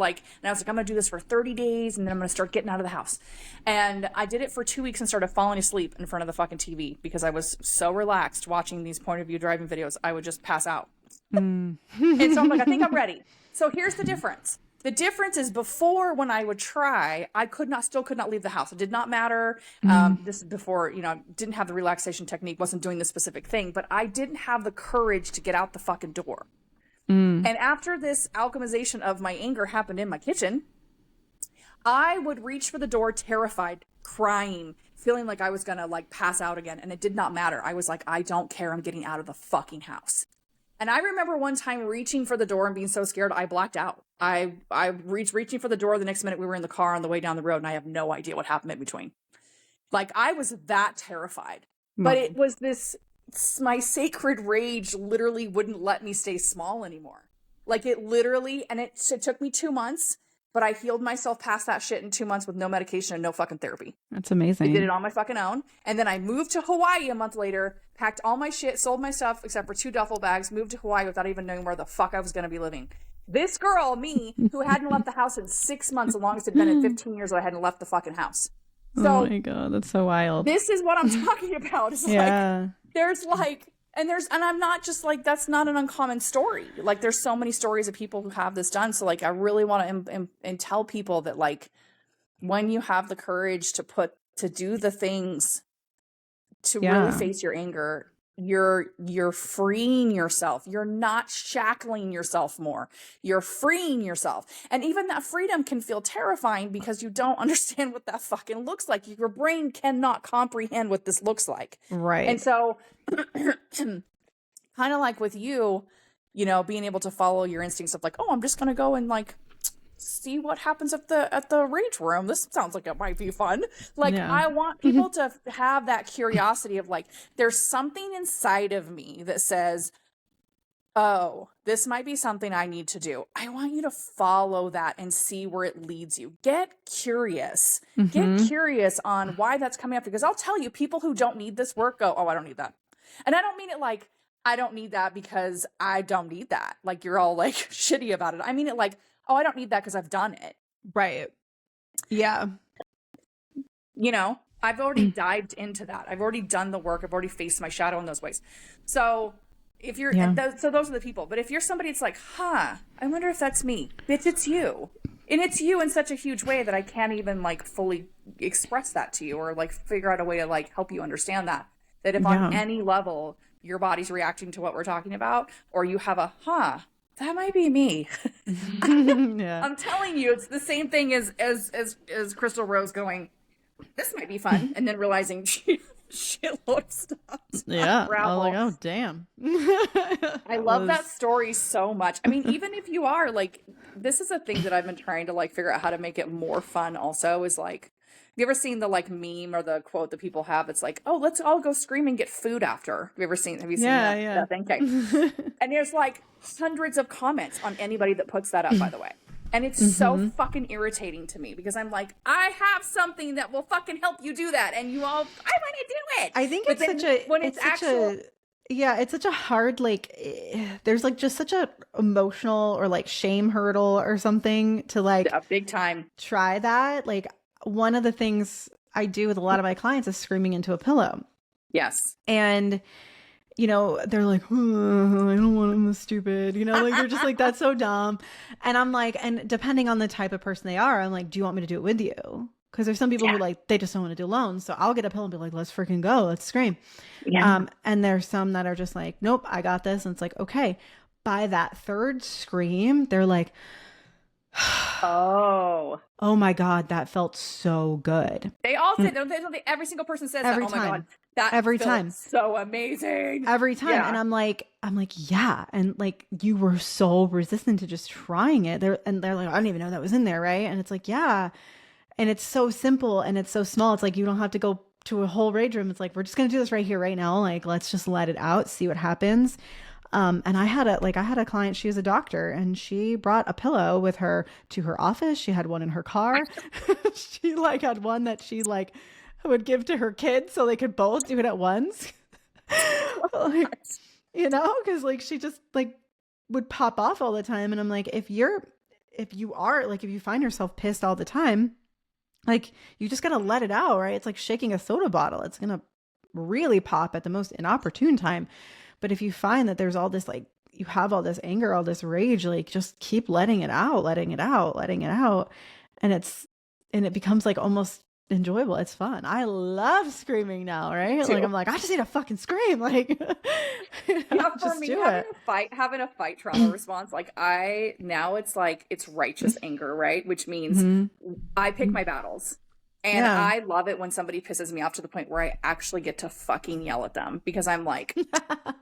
was like, I'm going to do this for 30 days and then I'm going to start getting out of the house. And I did it for 2 weeks and started falling asleep in front of the fucking TV because I was so relaxed watching these point of view driving videos. I would just pass out. Mm. And so I'm like, I think I'm ready. So here's the difference. The difference is before, when I would try, I still could not leave the house. It did not matter. Mm. This is before, didn't have the relaxation technique, wasn't doing the specific thing, but I didn't have the courage to get out the fucking door. Mm. And after this alchemization of my anger happened in my kitchen, I would reach for the door, terrified, crying, feeling like I was going to like pass out again. And it did not matter. I was like, I don't care. I'm getting out of the fucking house. And I remember one time reaching for the door and being so scared, I blacked out. I reaching for the door. The next minute we were in the car on the way down the road and I have no idea what happened in between. Like I was that terrified, but Wow. it was my sacred rage literally wouldn't let me stay small anymore. Like it literally, and it took me 2 months, but I healed myself past that shit in 2 months with no medication and no fucking therapy. That's I did it amazing. on my fucking own. And then I moved to Hawaii a month later, packed all my shit, sold my stuff except for 2 duffel bags, moved to Hawaii without even knowing where the fuck I was going to be living. This girl, me, who hadn't left the house in 6 months, the longest it'd been in 15 years that I hadn't left the fucking house. Oh So my God, that's so wild. this is what I'm talking about. It's Yeah. and I'm not just like, that's not an uncommon story. Like there's so many stories of people who have this done. So like, I really want to and tell people that like, when you have the courage to do the things to really face your anger, you're freeing yourself. You're not shackling yourself more. You're freeing yourself. And even that freedom can feel terrifying because you don't understand what that fucking looks like. Your brain cannot comprehend what this looks like. Right. And so kind of like with you, you know, being able to follow your instincts of like, oh, I'm just going to go and like see what happens at the rage room. This sounds like it might be fun. Like, I want people to have that curiosity of like, there's something inside of me that says, oh, this might be something I need to do. I want you to follow that and see where it leads you. Get curious. Get curious on why that's coming up, because I'll tell you, people who don't need this work go, oh, I don't need that. And I don't mean it like, I don't need that because I don't need that. Like, you're all like shitty about it. I mean it like, oh, I don't need that because I've done it. Right. Yeah. You know, I've already dived into that. I've already done the work. I've already faced my shadow in those ways. So if you're, so those are the people. But if you're somebody that's like, I wonder if that's me. Bitch, it's you. And it's you in such a huge way that I can't even like fully express that to you or like figure out a way to like help you understand that. That if on any level your body's reacting to what we're talking about, or you have a, that might be me. I'm telling you, it's the same thing as Chrystal Rose going, this might be fun, and then realizing shitload of stuff. Yeah, I was like, oh damn. I love that story so much. I mean, even if you are like, this is a thing that I've been trying to like figure out how to make it more fun. Also, is like, have you ever seen the like meme or the quote that people have? It's like, oh, let's all go scream and get food after. Have you seen that thing? Okay. And there's like hundreds of comments on anybody that puts that up, by the way. And it's so fucking irritating to me because I'm like, I have something that will fucking help you do that. And you all, I want to do it. I think it's it's such a hard, like, there's like just such a emotional or like shame hurdle or something to like big time try that. Like, one of the things I do with a lot of my clients is screaming into a pillow. Yes. And, you know, they're like, I don't want them this stupid. You know, like they're just like, that's so dumb. And I'm like, and depending on the type of person they are, I'm like, do you want me to do it with you? Because there's some people who like, they just don't want to do alone. So I'll get a pillow and be like, let's freaking go. Let's scream. Yeah. And there's some that are just like, nope, I got this. And it's like, okay. By that third scream, they're like, oh my God, that felt so good. They all say, every single person says every that. time. Oh my God, that every time. So amazing. Every time. Yeah. And I'm like, yeah. And like, you were so resistant to just trying it. They're like, I don't even know that was in there. Right. And it's like, yeah. And it's so simple and it's so small. It's like, you don't have to go to a whole rage room. It's like, we're just going to do this right here, right now. Like, let's just let it out, see what happens. And I had a client, she was a doctor and she brought a pillow with her to her office. She had one in her car. She like had one that she like would give to her kids so they could both do it at once. Like, you know, cause like, she just like would pop off all the time. And I'm like, if you find yourself pissed all the time, like you just got to let it out, right? It's like shaking a soda bottle. It's going to really pop at the most inopportune time. But if you find that there's all this, like you have all this anger, all this rage, like just keep letting it out. And it becomes like almost enjoyable. It's fun. I love screaming now, right? Like I'm like, I just need to fucking scream. Like, for me, having a fight trauma response, like it's like, it's righteous anger, right? Which means I pick my battles. And I love it when somebody pisses me off to the point where I actually get to fucking yell at them because I'm like,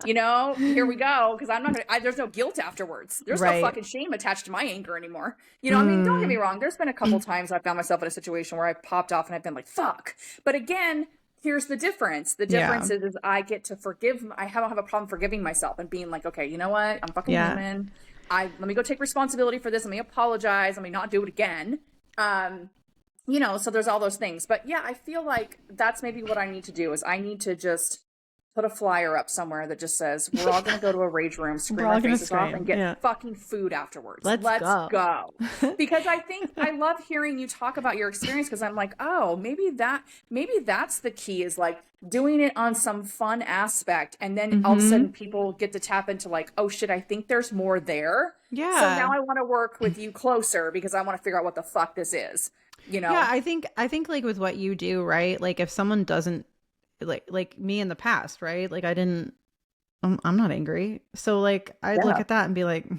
you know, here we go. Because I'm not going to, there's no guilt afterwards. There's no fucking shame attached to my anger anymore. You know, I mean, don't get me wrong. There's been a couple times I found myself in a situation where I popped off and I've been like, fuck. But again, here's the difference. The difference is I get to forgive. I don't have a problem forgiving myself and being like, okay, you know what? I'm fucking human. Let me go take responsibility for this. Let me apologize. Let me not do it again. You know, so there's all those things. But yeah, I feel like that's maybe what I need to do is I need to just put a flyer up somewhere that just says, we're all going to go to a rage room, scream our faces off, and get fucking food afterwards. Let's go. Because I love hearing you talk about your experience because I'm like, oh, maybe that's the key is like doing it on some fun aspect. And then all of a sudden people get to tap into like, oh shit, I think there's more there. Yeah. So now I want to work with you closer because I want to figure out what the fuck this is. You know? Yeah, I think like with what you do, right? Like if someone doesn't like me in the past, right? Like I'm not angry. So like I'd look Yeah. at that and be like, I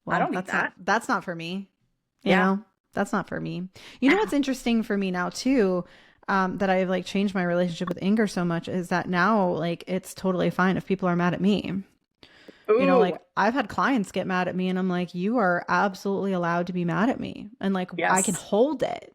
well, don't need that. that's not for me. You Yeah. know, that's not for me. You know what's interesting for me now too, that I've like changed my relationship with anger so much is that now like it's totally fine if people are mad at me. You know, Ooh, like I've had clients get mad at me and I'm like, you are absolutely allowed to be mad at me. And like I can yes. hold it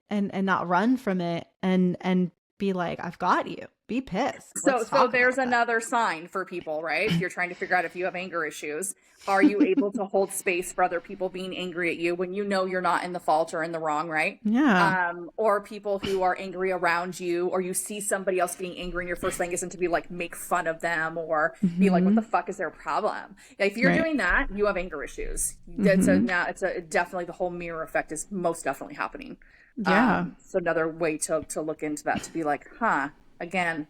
and not run from it and be like, I've got you. Be pissed. So, Let's so talk there's about that. another sign for people, right? If you're trying to figure out if you have anger issues, are you able to hold space for other people being angry at you when you know you're not in the fault or in the wrong, right? Yeah. Or people who are angry around you, or you see somebody else being angry, and your first thing isn't to be like make fun of them or be like, "What the Hmm. fuck is their problem?" If you're Right. doing that, you have anger issues. Hmm. It's a definitely the whole mirror effect is most definitely happening. Yeah. So another way to look into that to be like, huh, again,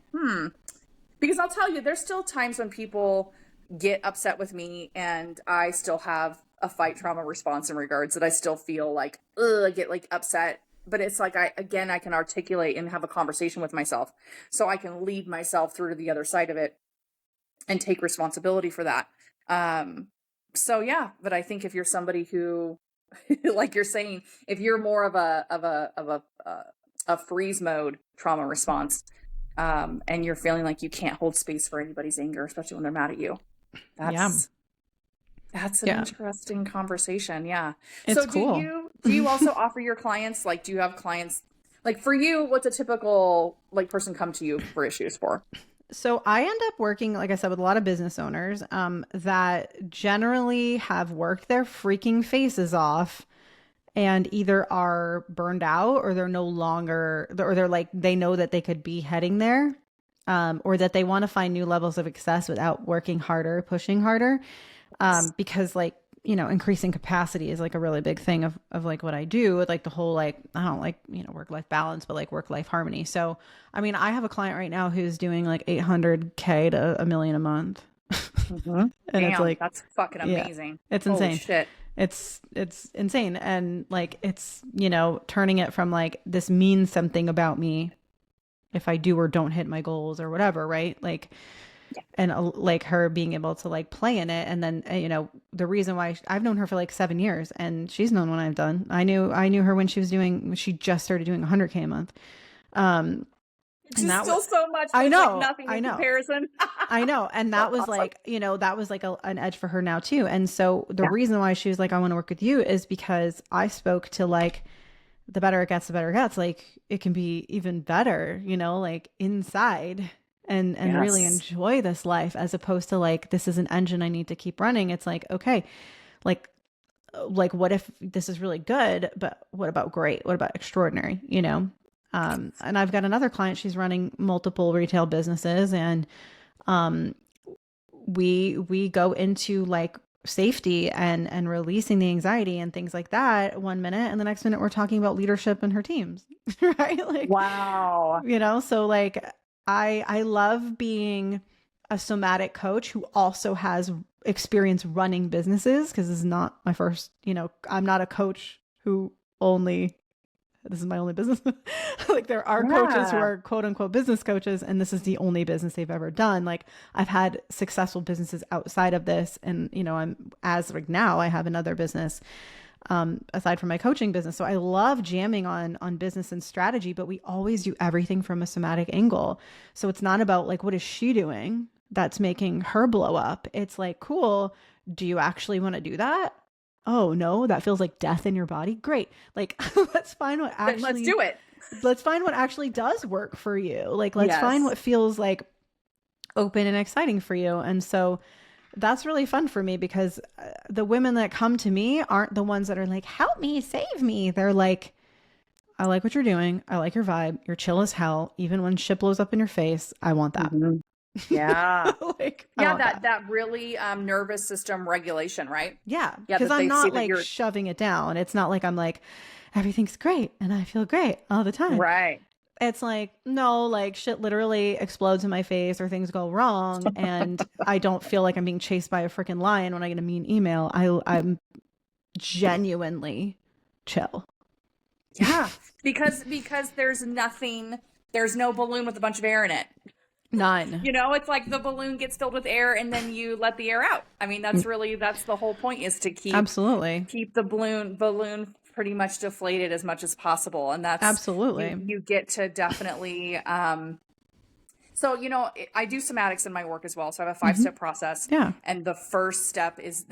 because I'll tell you, there's still times when people get upset with me and I still have a fight trauma response in regards that I still feel like, ugh, I get like upset. But it's like, I can articulate and have a conversation with myself. So I can lead myself through to the other side of it and take responsibility for that. Um, so yeah, but I think if you're somebody who, like you're saying, if you're more of a freeze mode trauma response, and you're feeling like you can't hold space for anybody's anger, especially when they're mad at you. Yeah. That's an Yeah. interesting conversation. Yeah. It's So cool. do you also offer your clients, like, do you have clients like for you, what's a typical like person come to you for issues for? So I end up working, like I said, with a lot of business owners that generally have worked their freaking faces off and either are burned out or they're no longer, or they're like, they know that they could be heading there, or that they want to find new levels of success without working harder, pushing harder. Because like, you know, increasing capacity is like a really big thing of like what I do with like the whole, like, I don't like, you know, work-life balance, but like work-life harmony. So, I mean, I have a client right now who's doing like 800K to a million a month. Mm-hmm. And it's Damn, like, that's fucking yeah, amazing. it's Holy insane. shit. It's insane. And like, it's, you know, turning it from like, this means something about me if I do or don't hit my goals or whatever, right? Like, and like her being able to like play in it. And then, you know, the reason why I've known her for like 7 years and she's known when I've done, I knew her when she just started doing 100K a month. Um, It's and just that was, still so much, but I it's like know, nothing I in know. comparison. I know. And So that was awesome. like, you know, that was like an edge for her now too. And so the Yeah. reason why she was like, I want to work with you is because I spoke to like, the better it gets, the better it gets. Like it can be even better, you know, like inside and really Yes. enjoy this life as opposed to like, this is an engine I need to keep running. It's like, okay, like, what if this is really good, but what about great? What about extraordinary, you know? And I've got another client, she's running multiple retail businesses and um we go into like safety and releasing the anxiety and things like that 1 minute and the next minute we're talking about leadership and her teams. Right, like, Wow. you know, so like I love being a somatic coach who also has experience running businesses because this is not my first, you know, I'm not a coach who only, this is my only business. Like there are coaches who Yeah. are quote unquote business coaches and this is the only business they've ever done. Like I've had successful businesses outside of this and you know, I'm as like now I have another business aside from my coaching business. So I love jamming on business and strategy, but we always do everything from a somatic angle. So it's not about like what is she doing that's making her blow up. It's like, cool, do you actually want to do that? Oh no, that feels like death in your body. Great. Like let's find what Then let's actually do it. does work for you. Like let's find Yes. what feels like open and exciting for you. And so that's really fun for me because the women that come to me aren't the ones that are like, help me, save me. They're like, I like what you're doing. I like your vibe. You're chill as hell. Even when shit blows up in your face, I want that. Mhm. Yeah. Like, I Yeah, want that. that really nervous system regulation, right? Yeah. Yeah, Because that I'm they see not that like you're shoving it down. It's not like I'm like, everything's great and I feel great all the time. right. It's like, no, like shit literally explodes in my face or things go wrong. And I don't feel like I'm being chased by a freaking lion when I get a mean email. I'm genuinely chill. Yeah, because there's nothing, there's no balloon with a bunch of air in it. None. You know, it's like the balloon gets filled with air and then you let the air out. I mean, that's the whole point, is to Absolutely. keep the balloon pretty much deflated as much as possible. And that's Absolutely. you get to definitely, so, you know, I do somatics in my work as well. So I have a 5-step process. Yeah. And the first step is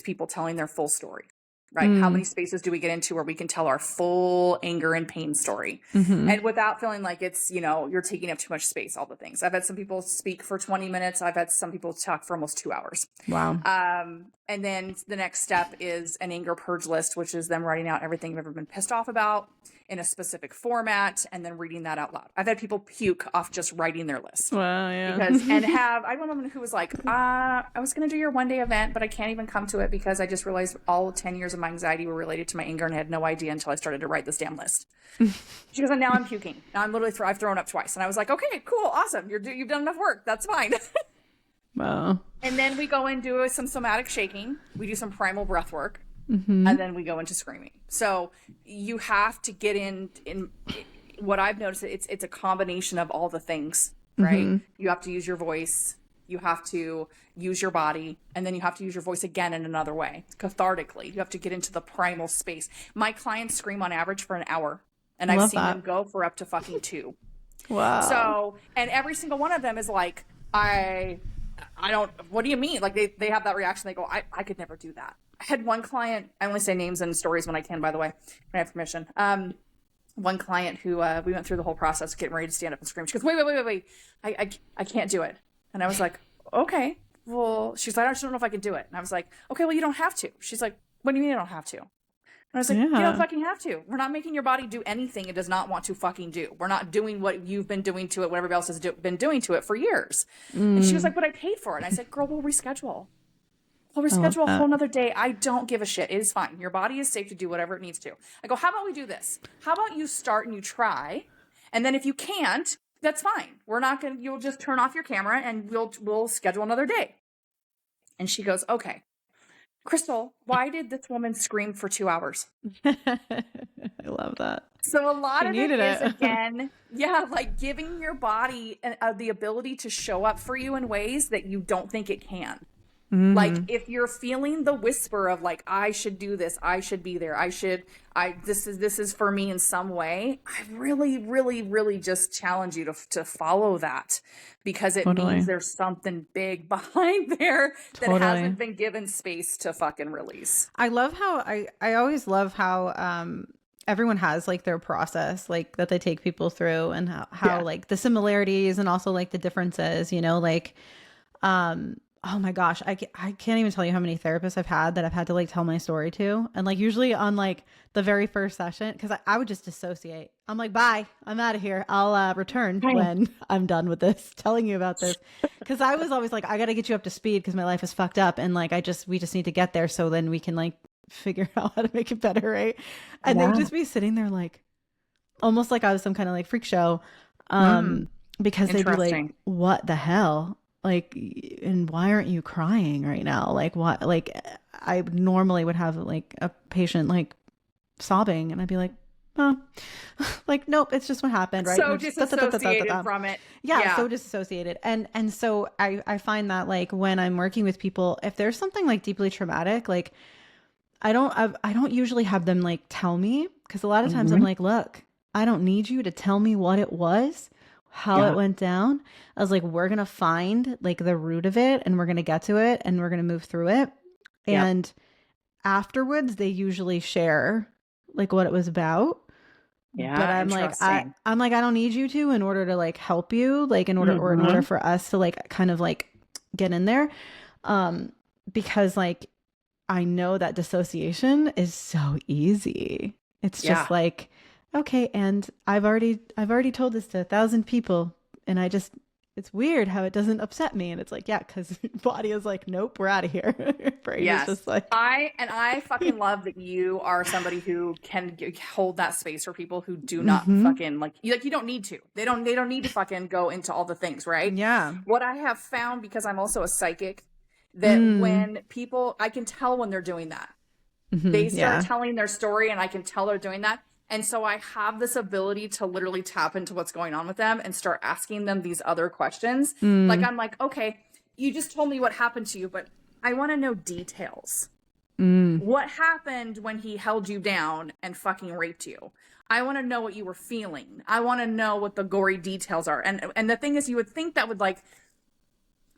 people telling their full story, right? How many spaces do we get into where we can tell our full anger and pain story, and without feeling like it's, you know, you're taking up too much space, all the things. I've had some people speak for 20 minutes. I've had some people talk for almost 2 hours. Wow. And then the next step is an anger purge list, which is them writing out everything you've ever been pissed off about in a specific format and then reading that out loud. I've had people puke off just writing their list. Wow, yeah. I had one woman who was like, I was going to do your 1-day event, but I can't even come to it because I just realized all 10 years of my anxiety were related to my anger and I had no idea until I started to write this damn list. She goes, and now I'm puking. Now I'm literally, I've thrown up twice. And I was like, okay, cool, awesome. You've done enough work. That's fine. Wow. And then we go and do some somatic shaking. We do some primal breath work. And then we go into screaming. So you have to get in what I've noticed. It's a combination of all the things, right? You have to use your voice, you have to use your body, and then you have to use your voice again in another way, cathartically. You have to get into the primal space. My clients scream on average for an hour, and I've seen them go for up to fucking 2. Wow. So, and every single one of them is like, I don't, what do you mean? Like they have that reaction. They go, I could never do that. I had one client, I only say names and stories when I can, by the way, when I have permission. One client who we went through the whole process getting ready to stand up and scream. She goes, wait. I can't do it. And I was like, okay, well, she's like, I just don't know if I can do it. And I was like, okay, well, you don't have to. She's like, what do you mean I don't have to? And I was like, you don't fucking have to. We're not making your body do anything it does not want to fucking do. We're not doing what you've been doing to it, what everybody else has been doing to it for years. And she was like, but I paid for it. And I said, girl, we'll reschedule. We'll reschedule a whole nother day. I don't give a shit. It is fine. Your body is safe to do whatever it needs to. I go, how about we do this? How about you start and you try? And then if you can't, that's fine. We're not going to, you'll just turn off your camera and we'll schedule another day. And she goes, okay. Chrystal, why did this woman scream for 2 hours? I love that. So a lot of it is, again, like giving your body the ability to show up for you in ways that you don't think it can. Like if you're feeling the whisper of like, I should do this, I should be there, this is for me in some way, I really, really, really just challenge you to follow that, because it means there's something big behind there that hasn't been given space to fucking release. I love how I always love how everyone has like their process, like that they take people through, and how like the similarities and also like the differences, you know, like oh my gosh, I can't even tell you how many therapists I've had that I've had to like tell my story to. And like usually on like the very first session, because I would just dissociate. I'm like, bye, I'm out of here. I'll return when I'm done with this, telling you about this. Because I was always like, I got to get you up to speed because my life is fucked up. And like, we just need to get there so then we can like figure out how to make it better, right? And they would just be sitting there like, almost like I was some kind of like freak show. Because they'd be like, what the hell? Like, and why aren't you crying right now? Like, what? Like, I normally would have like a patient like sobbing, and I'd be like, oh, like, nope, it's just what happened, right? So disassociated from it. Yeah, so disassociated. And so I find that like when I'm working with people, if there's something like deeply traumatic, like I don't usually have them like tell me, because a lot of times I'm like, look, I don't need you to tell me what it was, how it went down. I was like, we're going to find like the root of it, and we're going to get to it, and we're going to move through it. And afterwards they usually share like what it was about. Yeah. But I'm like, I don't need you to, in order to like help you, like in order for us to like kind of like get in there. Because like, I know that dissociation is so easy. It's just like, okay, and I've already told this to 1,000 people, and it's weird how it doesn't upset me. And it's like, yeah, because body is like, nope, we're out of here. Brain is just like, I fucking love that you are somebody who can hold that space for people who do not fucking like you don't need to. They don't need to fucking go into all the things, right? Yeah. What I have found, because I'm also a psychic, that when people, I can tell when they're doing that. They start telling their story, and I can tell they're doing that. And so I have this ability to literally tap into what's going on with them and start asking them these other questions. Like, I'm like, okay, you just told me what happened to you, but I want to know details. What happened when he held you down and fucking raped you? I want to know what you were feeling. I want to know what the gory details are. And the thing is, you would think that would like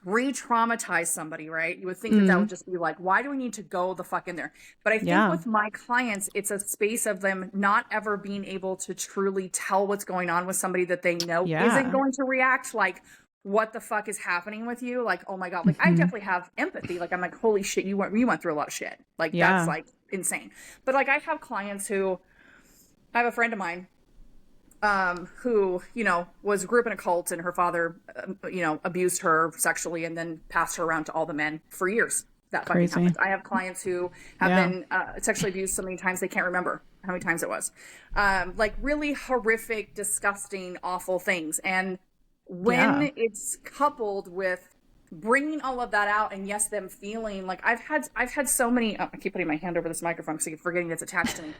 re-traumatize somebody, right? You would think that would just be like, why do we need to go the fuck in there? But I think with my clients, it's a space of them not ever being able to truly tell what's going on with somebody that they know isn't going to react like, what the fuck is happening with you? Like, oh my God, like I definitely have empathy. Like, I'm like, holy shit, you went through a lot of shit. Like, that's like insane. But like, I have clients who, I have a friend of mine who, you know, grew up in a cult, and her father, you know, abused her sexually and then passed her around to all the men for years. That fucking happens. I have clients who have been sexually abused so many times they can't remember how many times it was. Like really horrific, disgusting, awful things. And when it's coupled with bringing all of that out, and yes, them feeling like I've had so many, I keep putting my hand over this microphone because I keep forgetting it's attached to me.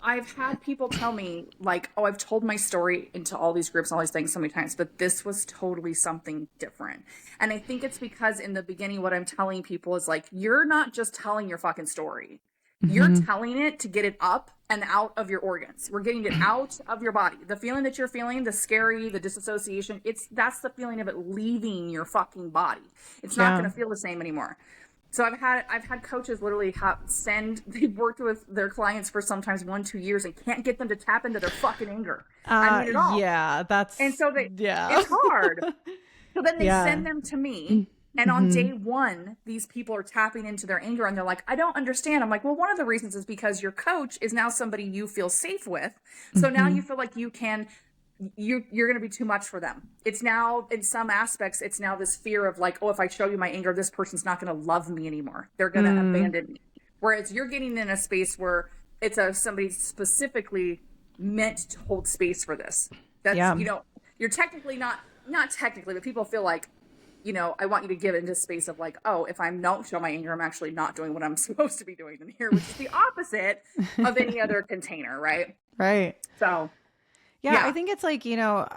I've had people tell me like, oh, I've told my story into all these groups and all these things so many times, but this was totally something different. And I think it's because in the beginning, what I'm telling people is like, you're not just telling your fucking story. You're telling it to get it up and out of your organs. We're getting it out of your body. The feeling that you're feeling, the scary, the disassociation, that's the feeling of it leaving your fucking body. It's not going to feel the same anymore. So I've had coaches literally they've worked with their clients for sometimes 1-2 years and can't get them to tap into their fucking anger. I mean, at all. Yeah, and so it's hard. So then they send them to me. And on day one, these people are tapping into their anger and they're like, I don't understand. I'm like, well, one of the reasons is because your coach is now somebody you feel safe with. So now you feel like you're going to be too much for them. It's now, in some aspects, it's now this fear of like, oh, if I show you my anger, this person's not going to love me anymore. They're going to abandon me. Whereas you're getting in a space where it's somebody specifically meant to hold space for this. That's, you know, you're technically not technically, but people feel like, you know, I want you to give into space of like, oh, if I don't show my anger, I'm actually not doing what I'm supposed to be doing in here, which is the opposite of any other container, right? Right. So, yeah, I think it's like, you know,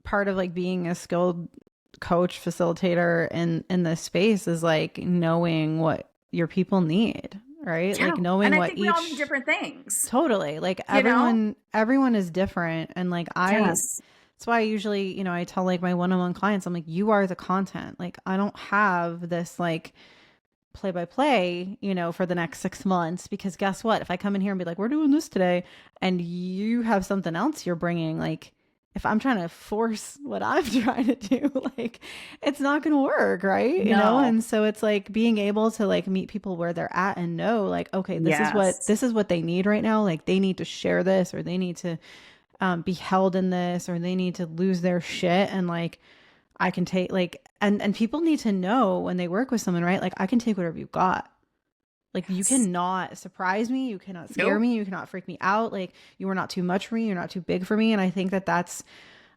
part of like being a skilled coach facilitator in this space is like knowing what your people need, right? Yeah. Like knowing and I what think we all need different things. Totally. Like everyone is different. And like that's why I usually, you know, I tell like my one-on-one clients, I'm like, you are the content. Like, I don't have this like play by play, you know, for the next 6 months, because guess what? If I come in here and be like, we're doing this today, and you have something else you're bringing, like if I'm trying to force what I'm trying to do, like it's not going to work. Right. You know? And so it's like being able to like meet people where they're at and know like, okay, this is what they need right now. Like they need to share this, or they need to be held in this, or they need to lose their shit. And like, I can take like, and people need to know when they work with someone, right? Like I can take whatever you've got. Like you cannot surprise me. You cannot scare me. You cannot freak me out. Like you are not too much for me. You're not too big for me. And I think that that's,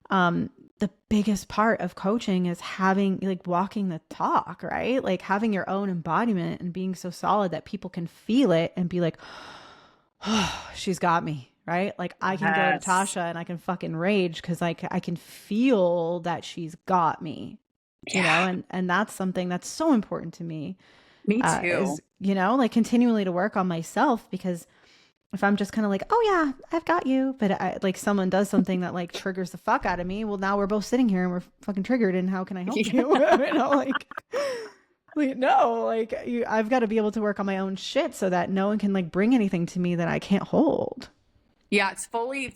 the biggest part of coaching is having like walking the talk, right? Like having your own embodiment and being so solid that people can feel it and be like, oh, she's got me. Right? Like I can go to Tasha and I can fucking rage because like I can feel that she's got me, you know, and that's something that's so important to me. Me too. Is, you know, like continually to work on myself, because if I'm just kind of like, oh yeah, I've got you, but like someone does something that like triggers the fuck out of me. Well, now we're both sitting here and we're fucking triggered, and how can I help you? You know, like no, like I've got to be able to work on my own shit so that no one can like bring anything to me that I can't hold. Yeah, it's fully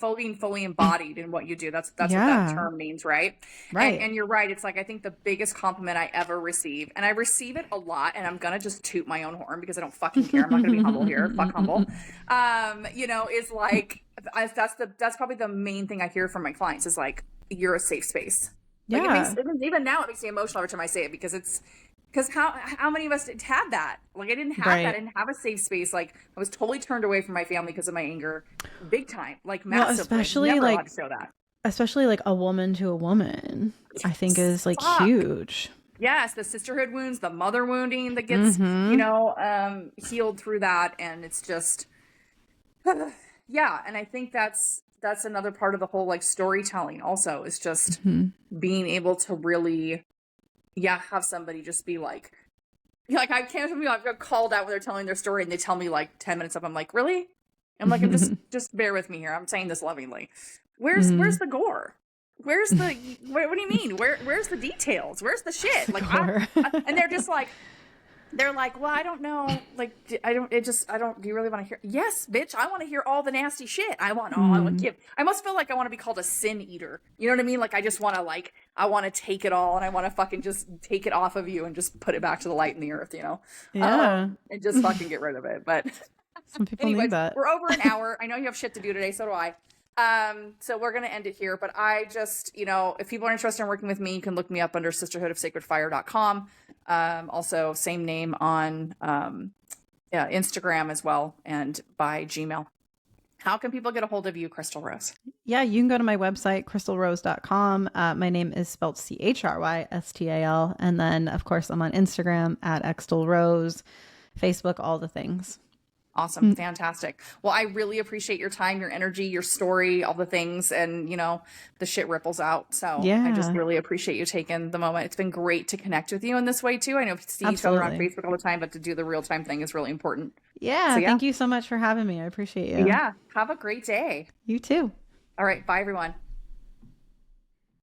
embodied in what you do. That's what that term means, right? Right. And you're right. It's like, I think the biggest compliment I ever receive, and I receive it a lot, and I'm gonna just toot my own horn because I don't fucking care. I'm not gonna be humble here. Fuck humble. You know, is like that's probably the main thing I hear from my clients is like, you're a safe space. Like even now it makes me emotional every time I say it, because how many of us had that? Like I didn't have that. I didn't have a safe space. Like I was totally turned away from my family because of my anger, big time, like massively. Well, especially never like allowed to show that. Especially like a woman to a woman, I think is like huge. Yes, the sisterhood wounds, the mother wounding that gets you know healed through that, and it's just Yeah, and I think that's another part of the whole like storytelling also, is just being able to really, yeah, have somebody just be like, I can't believe I've got called out when they're telling their story and they tell me like 10 minutes up. I'm like, really? I'm like, I'm just bear with me here. I'm saying this lovingly. Where's the gore? Where's the, what do you mean? Where's the details? Where's the shit? Like, and they're just like, they're like, well, I don't know. Like, I don't, do you really want to hear? Yes, bitch. I want to hear all the nasty shit. I want I must feel like I want to be called a sin eater. You know what I mean? Like, I just want to I want to take it all and I want to fucking just take it off of you and just put it back to the light in the earth, you know? Yeah. And just fucking get rid of it. But Some people anyways, need that. we're over an hour. I know you have shit to do today. So do I. So we're going to end it here, but I just, if people are interested in working with me, you can look me up under sisterhoodofsacredfire.com. Also same name on, Instagram as well, and by Gmail. How can people get a hold of you, Chrystal Rose? Yeah, you can go to my website, crystalrose.com. My name is spelled ChrysTal. And then, of course, I'm on Instagram at xtalrose, Facebook, all the things. Awesome. Fantastic. Well, I really appreciate your time, your energy, your story, all the things, and the shit ripples out. So yeah. I just really appreciate you taking the moment. It's been great to connect with you in this way too. I know we see each other on Facebook all the time, but to do the real time thing is really important. Yeah. Thank you so much for having me. I appreciate you. Yeah. Have a great day. You too. All right. Bye, everyone.